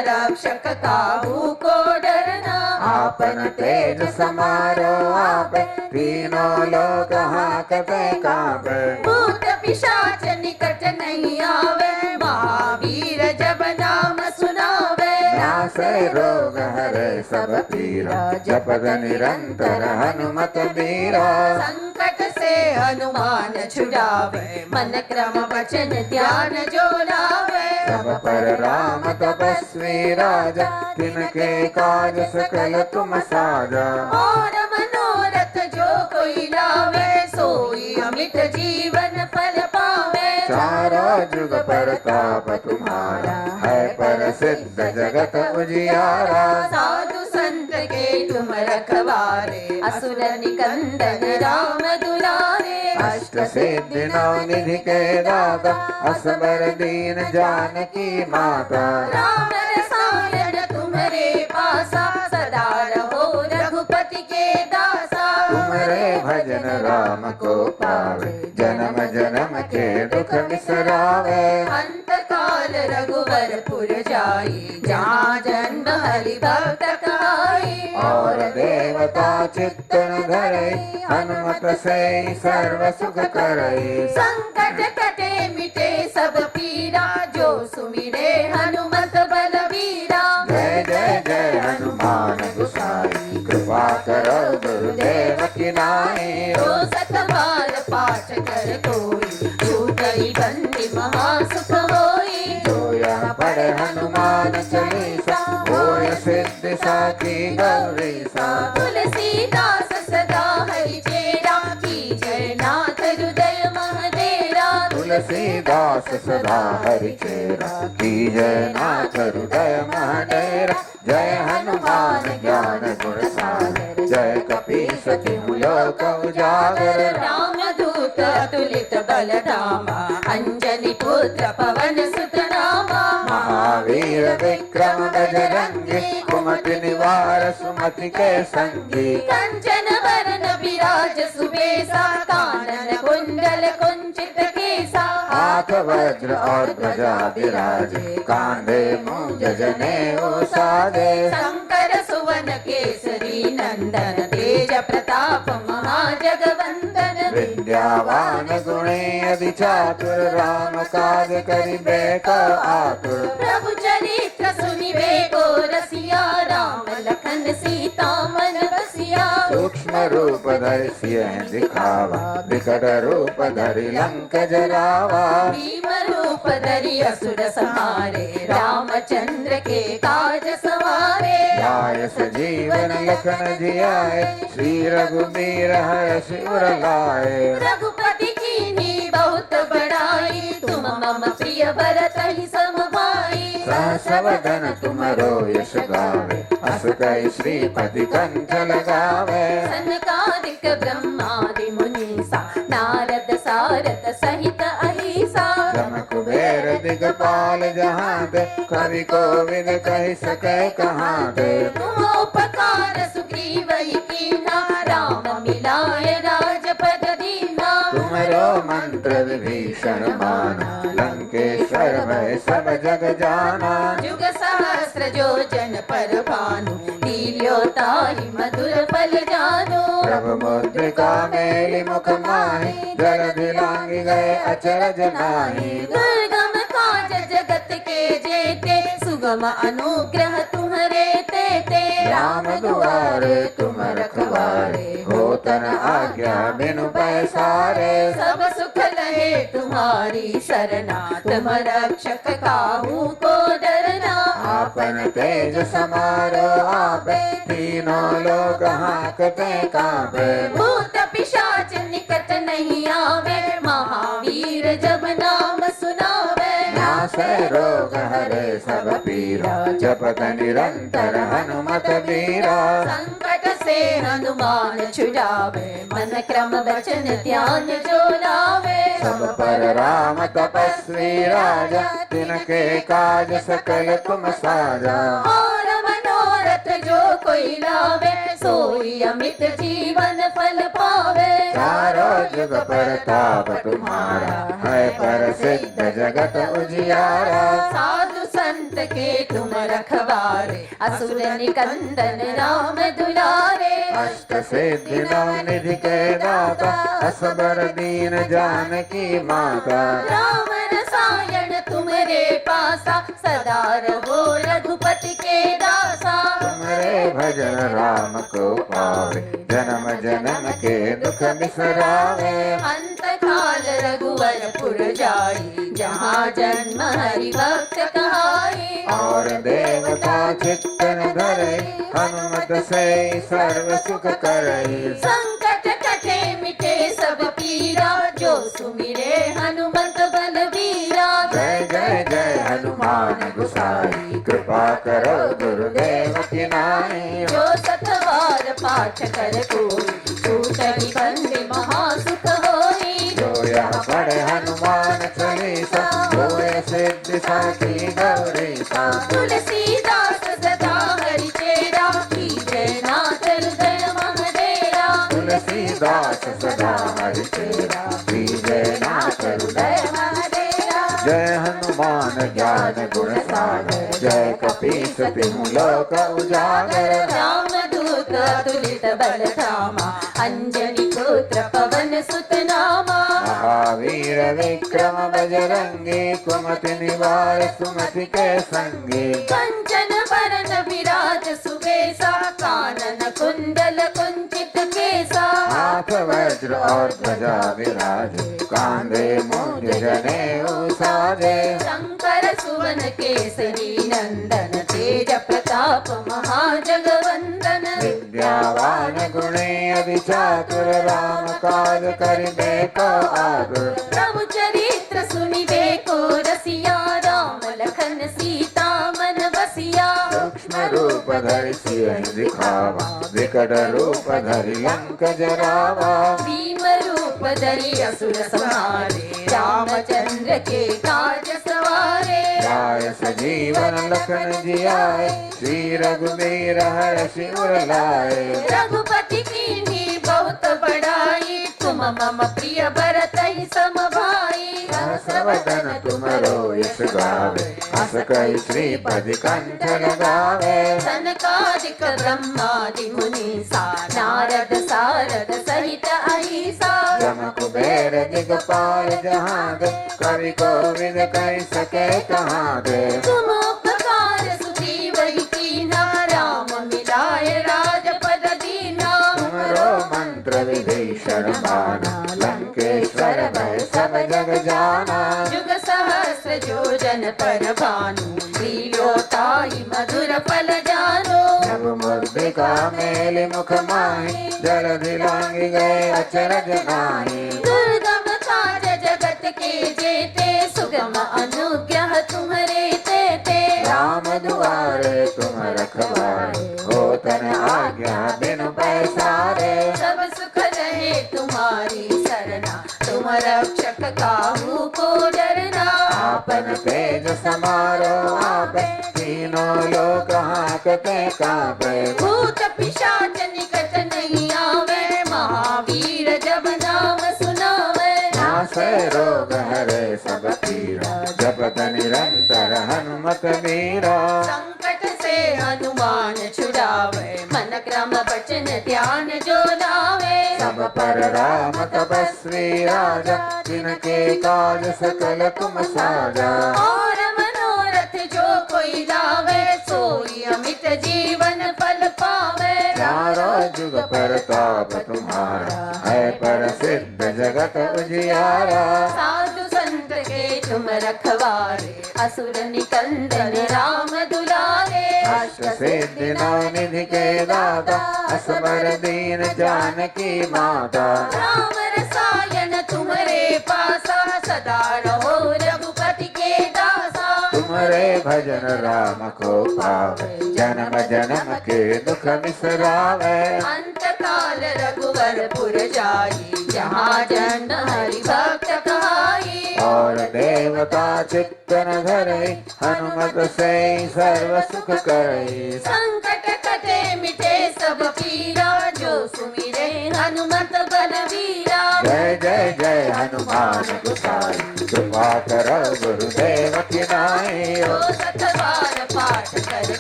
रक्षक काहू को डरना आपन तेज समारो आप तीनों लोक हाकते कांपे भूत पिशाच निकट नहीं आवे महावीर जब नाम सुनावे नासे रोग हरे सब पीरा जपद निरंतर हनुमत बीरा संकट से हनुमान छुड़ावे मन क्रम वचन ध्यान जो लावे सब पर राम तपस्वी राजा तिनके काज सकल तुम साजा और मनोरथ जो कोई लावे सोई अमित जीवन फल पावे चारों जुग परताप तुम्हारा है प्रसिद्ध जगत उजियारा साधु संत के तुम रखवारे असुर निकंदन राम दुलारे अष्ट सिद्धि नौ निधि के दाता असबर दीन जानकी माता राम रसायन तुम्हारे पासा सदा रहो रघुपति के दासा तुम्हारे भजन राम को पावे जन्म जन्म के दुख बिसरावे अंत काल रघुवर पुर जाई जहाँ जन्म हरि भक्त कहाई और देवता चित्तन धरे हनुमत से सर्व सुख करे संकट कटे मिटे सब पीरा जो सुमिरे हनुमत बलवीरा जय जय जय हनुमान गोसाई कृपा करो गुरुदेव की नाई जो सतबार पाठ कर कोई छूटई बंदी महासुख होई जो यह पढ़े हनुमान चालीसा होय सिद्धि साखी गौरी सा तुलसीदास सदा हरि चेरा की जय नाथ हृदय महदेरा तुलसीदास सदा हरि चेरा की जय नाथ हृदय महदेरा जय हनुमान ज्ञान गुण सागर जय कपीस तिहु लोक उजागर राम दूत अतुलित बल धामा अंजनी पुत्र पवन सुत नामा महावीर विक्रम बजरंगी कुमति निवार सुमति के संगी कंचन वरण विराज सुबेसा कानन कुंडल कुंचित केसा हाथ वज्र और ध्वजा विराजे कांधे मूंज जनेऊ साजे शंकर सुवन केसरी नंदन तेज प्रताप महाजगवंदन विद्यावान गुणी अति चातुर राम काज करिबे को आतुर प्रभु चरित्र सुनिबे को रसिया राम लखन सीता मन बसिया सूक्ष्म रूप धरि सियहि दिखावा विकट रूप धरि लंक जरावा भीम रूप धरि असुर संहारे रामचंद्र के काज सवारे लाय सजीवन लखन जियाए श्री रघुबीर हर्षि उर लाए रघुपति कीन्ही बहुत बड़ाई तुम मम प्रिय भरत ही सम भाई सहस वदन तुमरो यश गावे अस कहि श्रीपति कंठ लगावे सनकादिक ब्रह्मादि मुनीसा नारद सारद सहित अहिसा जम कुबेर दिगपाल जहाँ ते कवि कोविद कहि सके कहाँ ते तुम उपकार सुग्रीव ही कीन्हा राम मिलाए राजपद दीन्हा तुमरो मंत्र विभीषण माना लंकेश्वर भय सब जग जाना जुग सहस्र योजन पर भानु लील्यो ताहि मधुर फल जानु प्रभु मुद्रिका मेलि मुख माहि जल दिलांगी गए अचरज नाहि दुर्गम काज जगत के जेते सुगम अनुग्रह तुम्हारे तेते राम दुआरे तुम रखवारे होतन आज्ञा बिनु पैसारे सब सुख लहे तुम्हारी सरना तुम रक्षक काहू को डरना आपन तेज समारो आप तीनों लोक हाकते कांपे भूत पिशाच निकट नहीं आवे महावीर जब नाम सुनावे नासे रोग हरे सब पीरा जपत निरंतर हनुमत बीरा संकट से हनुमान छुड़ावे मन क्रम वचन ध्यान जो लावे सब पर राम तपस्वी राजा तिनके काज सकल तुम साजा और मनोरथ जो कोई लावे सोई अमित जीवन फल पावे चारों जुग परताप तुम्हारा है प्रसिद्ध जगत उजियारा साधु संत के तुम रखवारे असुर निकंदन राम दुलारे अष्ट सिद्धि नवनिधि के दाता असबर दीन जानकी माता राम रसायन तुम्हारे पासा सदा रहो रघुपति के दासा तुम्हारे भजन राम को पावे जन्म जन्म के दुख बिसरावे अंत काल रघुवर पुर जाई जहाँ जन्म हरि भक्त कहाई और देवता चित्तन धरे हनुमत से सर्व सुख करई संकट कटे मिटे सब पीरा जो सुमिरे हनुमत बलवीरा जय जय जय हनुमान गोसाई कृपा करो गुरुदेव की नाई जो सतवार पाठ कर कोई सूत निबंध महासुख होई जो यह पढ़े हनुमान चालीसा होए सिद्धि साखी गौरीसा तुलसीदास सदा हरि चेरा कीजे नाथ हृदय महडेरा तुलसीदास सदा हरि चेरा जय नाथ हृदय महडेरा जय हनुमान ज्ञान गुण सागर जय कपीस तिहु लोक उजागर रामदूत अतुलित बल धामा अंजनी पुत्र पवन सुत नामा महावीर विक्रम बजरंगी कुमति निवार सुमति के संगी कंचन वरन विराज सुबेसा कानन कुंडल कुंचित केसा हाथ वज्र और ध्वजा विराज कांधे मूंज जनेऊ साजे शंकर सुवन केसरी नंदन तेज प्रताप महाजगवंदन विद्यावान गुणी अति चातुर राम काज करिबे को आतुर प्रभु चरित्र सुनिबे को रसिया राम लखन सीता मन बसिया सूक्ष्म रूप धरि सियहि दिखावा विकट रूप धरि लंक जरावा भीम रूप धरि असुर संहारे रामचंद्र के काज सवारे लाय सजीवन लखन जियाए श्री रघुवीर हर्षि उर लाए रघुपति कीन्ही बहुत बड़ाई तुम मम प्रिय भरत ही सम भाई सहस्रवदन तुमरो यश गावे हस कहि श्रीपति कंठ लगावे सनकादिक ब्रह्मादि मुनीसा नारद सारद सहित अहिसा जम कुबेर दिगपाल जहाँ दे कवि कोविद कहि सके कहाँ दे तुम उपकार सुग्रीव ही कीन्हा राम मिलाए राजपद दीन्हा तुमरो मंत्र विभीषण माना लंकेश्वर भय सब जग जाना जुग सहस्र योजन पर भानु लीलोताई मधुर फल जानो जब मुद्रिका मेलि मुख माहि जलधि लांघि गए अचरज नाहि दुर्गम काज जगत के जेते सुगम अनुग्रह तुम्हारे तेते राम दुआरे तुम रखवारे होतन आज्ञा बिनु पैसारे सब सुख रहे तुम्हारी सरना तुम रक्षक काहू को डरना आपन तेज समारो आपे तीनों लोक हाकते कापे भूत पिशाच निकट नहीं आवे महावीर जब नाम सुनावे नासे रोग हरे सब पीरा जपत निरंतर हनुमत वीरा संकट से हनुमान छुड़ावे मन क्रम वचन ध्यान जो लावे सब पर राम तपस्वी राजा जिनके काज सकल तुम साजा और मनोरथ जो कोई लावे सोई अमित जीवन फल पावे चारों जुग परताप तुम्हारा है प्रसिद्ध जगत उजियारा साधु संत के तुम रखवारे असुर निकंदन राम दुलारे अष्ट सिद्धि नवनिधि के दाता असबर दीन जानकी माता राम रसायन तुम्हारे पासा सदा रहो रघुपति के दासा तुम सुमरे भजन राम को पावे, जन्म जन्म के दुख बिसरावे। अंत काल रघुवरपुर जाई, जहाँ जन्म हरि भक्त कहाई। और देवता चित्त न धरे, हनुमत से सर्व सुख करई। संकट कटे मिटे सब पीरा, जो सुमिरे हनुमत बलवीरा। जय जय जय हनुमान गोसाई, कृपा करो गुरुदेव की नाई। जो सतबार पाठ कर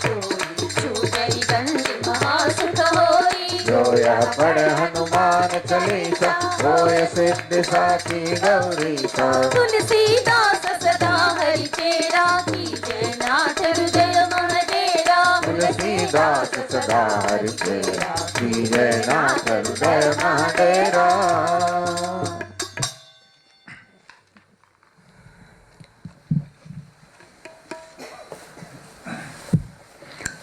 कोई, छूटे दंड महासुख होई। जो यह पढ़ हनुमान चालीसा, होय सिद्धि साखी गौरीसा। तुलसीदास सदा हरि चेरा, कीजय नाथ हृदय महडेरा। तुलसीदास सदा हरि चेरा, कीजय नाथ हृदय महडेरा।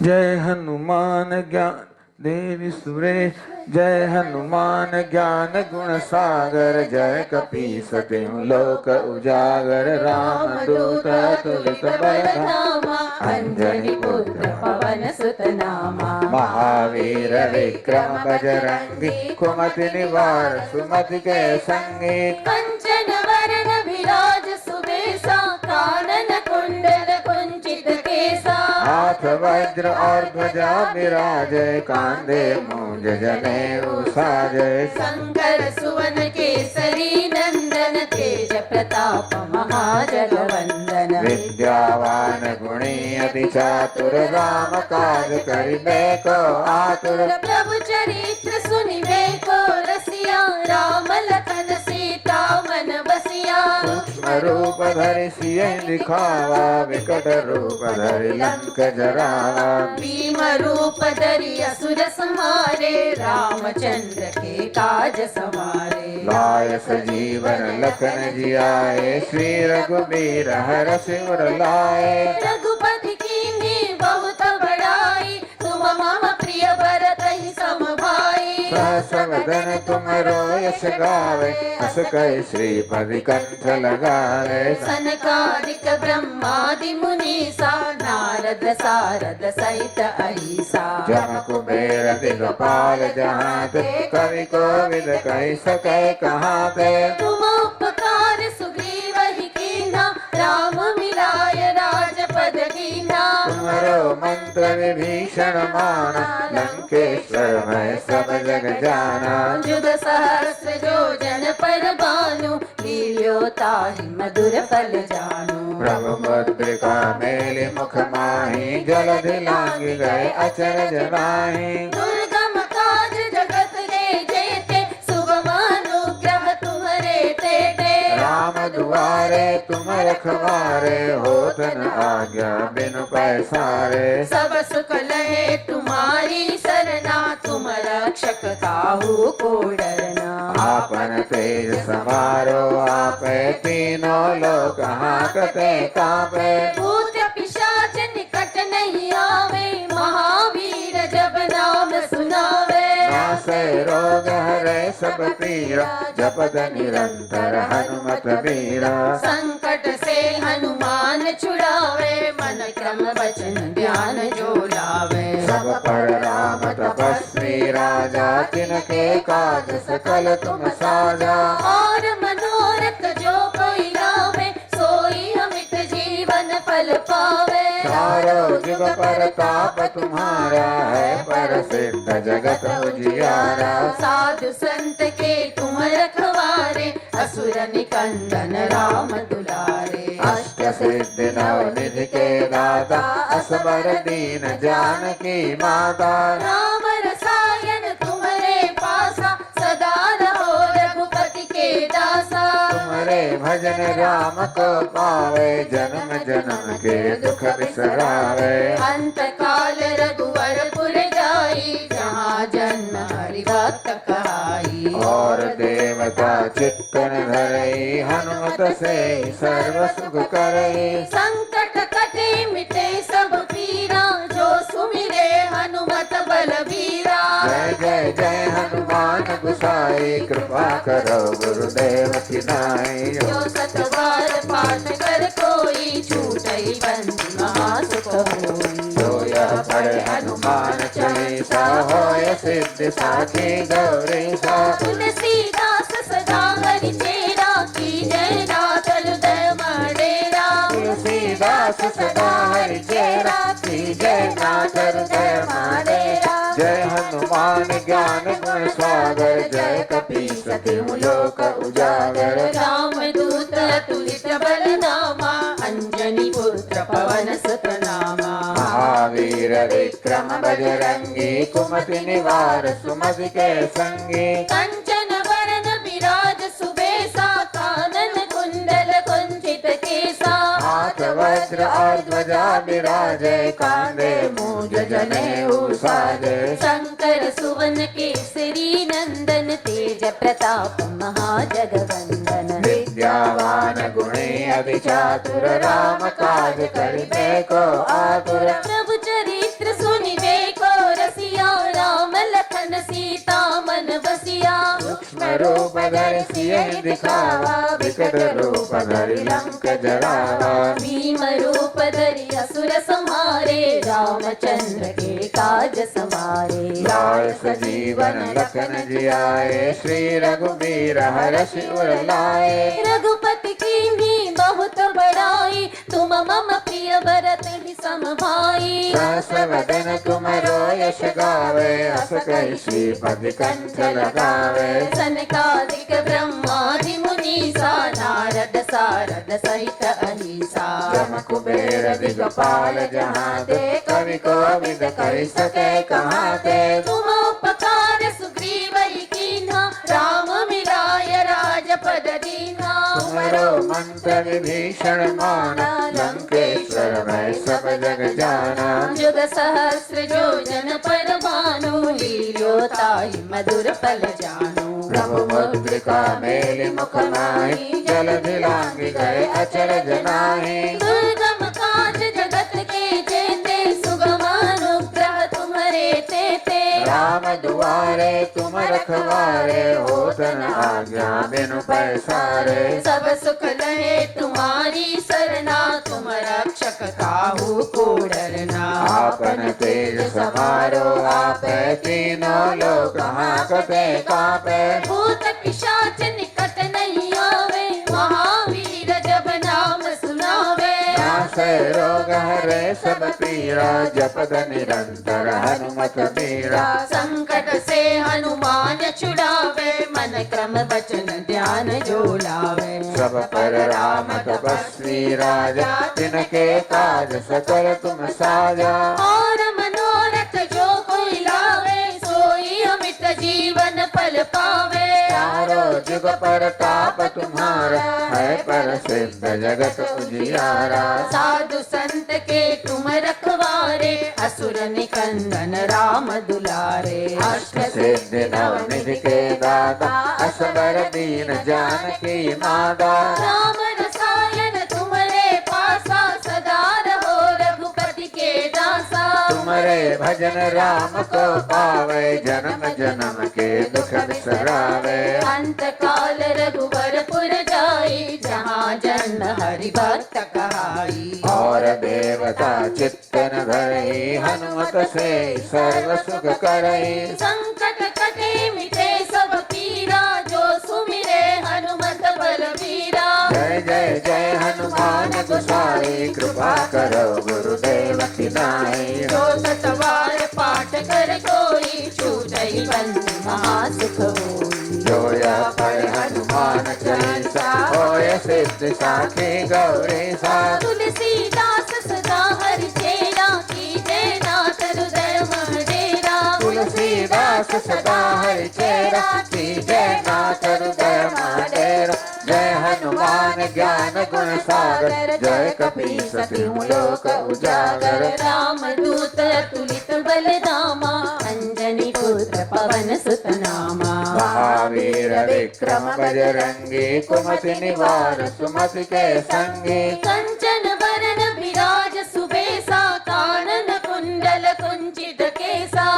जय हनुमान ज्ञान देवी सुरेश, जय हनुमान ज्ञान गुण सागर। जय कपीस तिहुँ लोक उजागर, राम दूत तुलित बलधामा। अंजनी पुत्र पवन सुत नामा। महावीर विक्रम बजरंगी, कुमति निवार सुमति के संगी। कंचन वरण विराज सुबेसा, कानन कुंडल कुंचित केसा। हाथ वज्र और ध्वजा विराजे, कांधे मूंज जनेऊ साजे। शंकर सुवन केसरी नंदन, तेज प्रताप महाजगवंदन। विद्यावान गुणी अति चातुर, राम काज करिबे को आतुर। प्रभु चरित्र सुनिबे को रसिया, राम लखन सीता मन बसिया। सूक्ष्म रूप धरि सियहि दिखावा, विकट रूप धरि लंक जरावा। भीम रूप धरि असुर संहारे, रामचंद्र के काज सवारे। लाय सजीवन लखन जियाए, श्री रघुबीर हरषि उर लाए। रघुपति कीन्ही बहुत बड़ाई, तुम मम प्रिय भरतहि सम भाई। सहस वदन तुमरो यश गावे, हस कहि श्रीपदि कंठ लगावे। सनकादिक ब्रह्मादि मुनीसा, नारद सारद सहित अहिसा। जम कुबेर दिगपाल जहाते, कवि कोविद कहि सकै कहाते। तुम उपकार सुग्रीव ही कीन्हा, राम मिलाय राजपद दीन्हा। तुमरो मंत्र विभीषण माना, लंकेश्वर मैं सब जग जाना। जुग सहस्र जो जन पर भानु, लील्यो ताहि मधुर फल जानू। प्रभु मुद्रिका मेलि मुख माहि, जलधि लांघि गए अचरज नाहि। दुर्गम काज जगत के जेते, सुगम अनुग्रह तुम्हरे तेते। राम दुआरे तुम रखवारे, होत न आज्ञा बिनु पैसारे। सब सुख लहे तुम्हारी सरना, तुम रक्षक काहू को डरना। आपन तेज समारो आपे, तीनों लोक हाकते कापे। भूत पिशाच निकट नहीं आवे, महावीर जब नाम सुनावे। नासै रोग हरै सब पीरा, जपत निरंतर हनुमत वीरा। संकट से हनुमान छुड़ावे, मन क्रम वचन ध्यान जो लावे। सब पर राम तपस्वी राजा, तिनके काज सकल तुम साजा। और मनोरथ जो कोई लावे, सोई अमित जीवन फल पावे। चारों जुग परताप तुम्हारा है, प्रसिद्ध जगत उजियारा। साधु संत के तुम रखवारे, असुर निकंदन राम दुलारे। अष्ट सिद्धि नव निधि के दाता, असबर दीन जानकी माता। राम रसायन तुम्हारे पासा, सदा रहो रघुपति के दासा। तुम्हारे भजन राम को पावे, जन्म जन्म के दुख बिसरावे। अंत काल रघुवरपुर जाई, जहाँ जन्म हरि भक्त कहाई। और देवता चित्त न धरई, हनुमत से सर्व सुख करई। संकट कटे मिटे सब पीरा, जो सुमिरे हनुमत बलवीरा। जय जय जय हनुमान गोसाई कृपा करो गुरुदेव की नाई। जो सतबार पाठ कर कोई छूटई बंदी महासुख होई। जो यह पढ़े हनुमान चालीसा होय सिद्धि साखी गौरीसा। तुलसीदास सदा हरि चेरा की जय नाथ हृदय मडेरा। तुलसीदास सदा हरि चेरा की जय नाथ हृदय मडेरा। जय हनुमान ज्ञान गुण सागर जय कपीस तिहु लोक उजागर। राम दूत तुलित बलनामा अंजनी पुत्र पवन सुत नामा। महावीर विक्रम बजरंगी कुमति निवार सुमति के संगी। कंचन वरण विराज सुबेसा कानन कुंडल कुंचित केसा। हाथ वज्र और ध्वजा विराजे कांधे मूंज जनेऊ साजे। शंकर सुवन केसरी नंदन तेज प्रताप महाजगवंदन। विद्यावान गुणी अति चातुर राम काज करिबे को आतुर। प्रभु चरित्र सुनिबे को रसिया राम लखन सीता मन बसिया। सूक्ष्म रूप धरि सियहि दिखावा विकट रूप धरि लंक जरावा। भीम रूप धरि असुर संहारे रामचंद्र के काज सवारे। लाय सजीवन लखन जियाए श्री रघुवीर हर्षि उर लाए। रघुपति कीन्ही बहुत बड़ाई तुम मम प्रिय भरत ही सम भाई। सहस वदन तुमरो यश गावे अस कहि श्रीपति कंठ लगावे। सनकादिक ब्रह्मादि मुनीसा नारद सारद सहित अहिसा। ब्रह्म कुबेर दिगपाल जहाँ ते कवि कोविद कहि सके कहाँ ते। तुम उपकार सुग्रीव कीन्हा राम मिलाय राजपद दीन्हा। तुमरो मंत्र विभीषण माना लंकेश्वर मैं सब जग जाना। जुग सहस्र योजन पर भानु लील्योताहि मधुर फल जानू। प्रभु मुद्रिका मेलि मुख माहि जलधि लांघि गए अचरज नाहि। दुर्गम काज जगत के जेते सुगम अनुग्रह तुम्हारे तेते। राम दुआरे तुम रखवारे होत न आज्ञा बिनु पैसारे। सब सुख लहे तुम्हारी सरना तुम रक्षक काहू को डरना। आपन तेज समारो आपे तीनों लोक हांकते कापे। भूत पिशाच निकट नहीं आवे महावीर जब नाम सुनावे। नासै रोग हरे सब पीरा जपत निरंतर हनुमत बीरा। संकट से हनुमान छुड़ावे मन क्रम वचन ध्यान जो लावे। सब पर राम तपस्वी राजा तिनके काज सकल तुम साजा। और मनोरथ जो कोई लावे सोई अमित जीवन फल पावे। चारों जुग परताप तुम्हारा है प्रसिद्ध जगत उजियारा। साधु संत के तुम रखवारे असुर निकंदन राम दुलारे। अष्ट सिद्धि नवनिधि के दाता असबर दीन जानकी माता। राम रसायन तुम्हारे पासा सदा रहो रघुपति के दासा। तुमरे भजन राम को पावे जन्म जन्म के दुख बिसरावे। अंत काल रघुवरपुर जाई जहाँ जन हरि भक्त कहाई। और देवता चित्तन धरई हनुमत से सर्व सुख करई। संकट कटे मिटे सब पीरा जो सुमिरे हनुमत बलबीरा। जय जय जय हनुमान गोसाई कृपा करो गुरुदेव की नाई। जो सतबार पाठ कर कोई छूटई बंदी महासुख होई। जो यह पढ़े हनुमान चालीसा होय सिद्धि साखी गौरीसा। तुलसीदास सदा हरि चेरा की जय नाथ हृदय मडेरा। तुलसीदास सदा हरि चेरा की जय नाथ हृदय मडेरा। जय हनुमान ज्ञान गुण सागर जय कपीस तिहु लोक उजागर। राम दूत तुलित बलधामा अंजनी पुत्र पवन सुत नामा। महावीर विक्रम बजरंगी कुमति निवार सुमति के संगी। कंचन वरण विराज सुबेसा कानन कुंडल कुंचित केसा।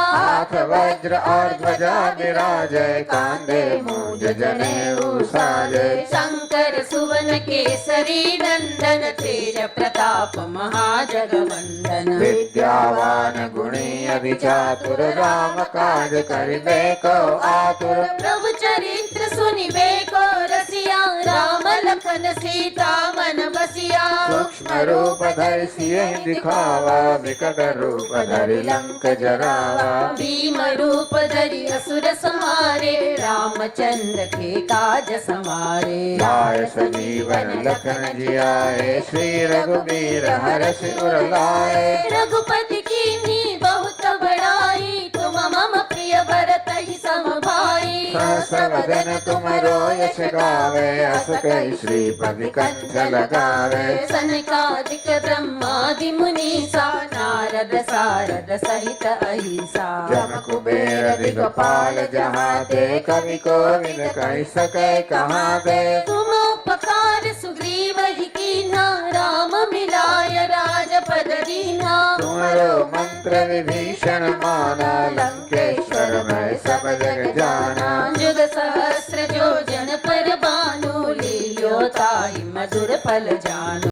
हाथ वज्र और ध्वजा विराजे कांधे मूंज जनेऊ साजे शंकर सुवन केसरी नंदन तेज प्रताप महाजगवंदन विद्यावान गुणी अति चातुर राम काज करिबे को आतुर प्रभु चरित्र सुनिबे को रसिया राम लखन सीता मन बसिया सूक्ष्म रूप धरि सियहि दिखावा विकट रूप धरि लंक जरावा भीम रूप धरि असुर संहारे रामचंद्र के काज संवारे लाय सजीवन लखन जियाए श्री रघुबीर हरषि उर लाए रघुपति कीन्ही बहुत बड़ाई तुम मम प्रिय भरत ही सम भाई सहस वदन तुम यश गावे अस कहि श्रीपति कंठ लगावे सनकादिक ब्रह्मादि मुनीसा नारद सारद सहित अहिसा जम कुबेर दिगपाल जहाते कवि कोविद कहि सके कहाते तुम उपकार सुग्रीव ही कीन्हा राम मिलाय राजपद दीन्हा तुम्हारो मंत्र विभीषण माना लंकेश्वर में सब जग जाना जुग सहस्र जो जन पर बानु लील्यो ताई मधुर फल जानु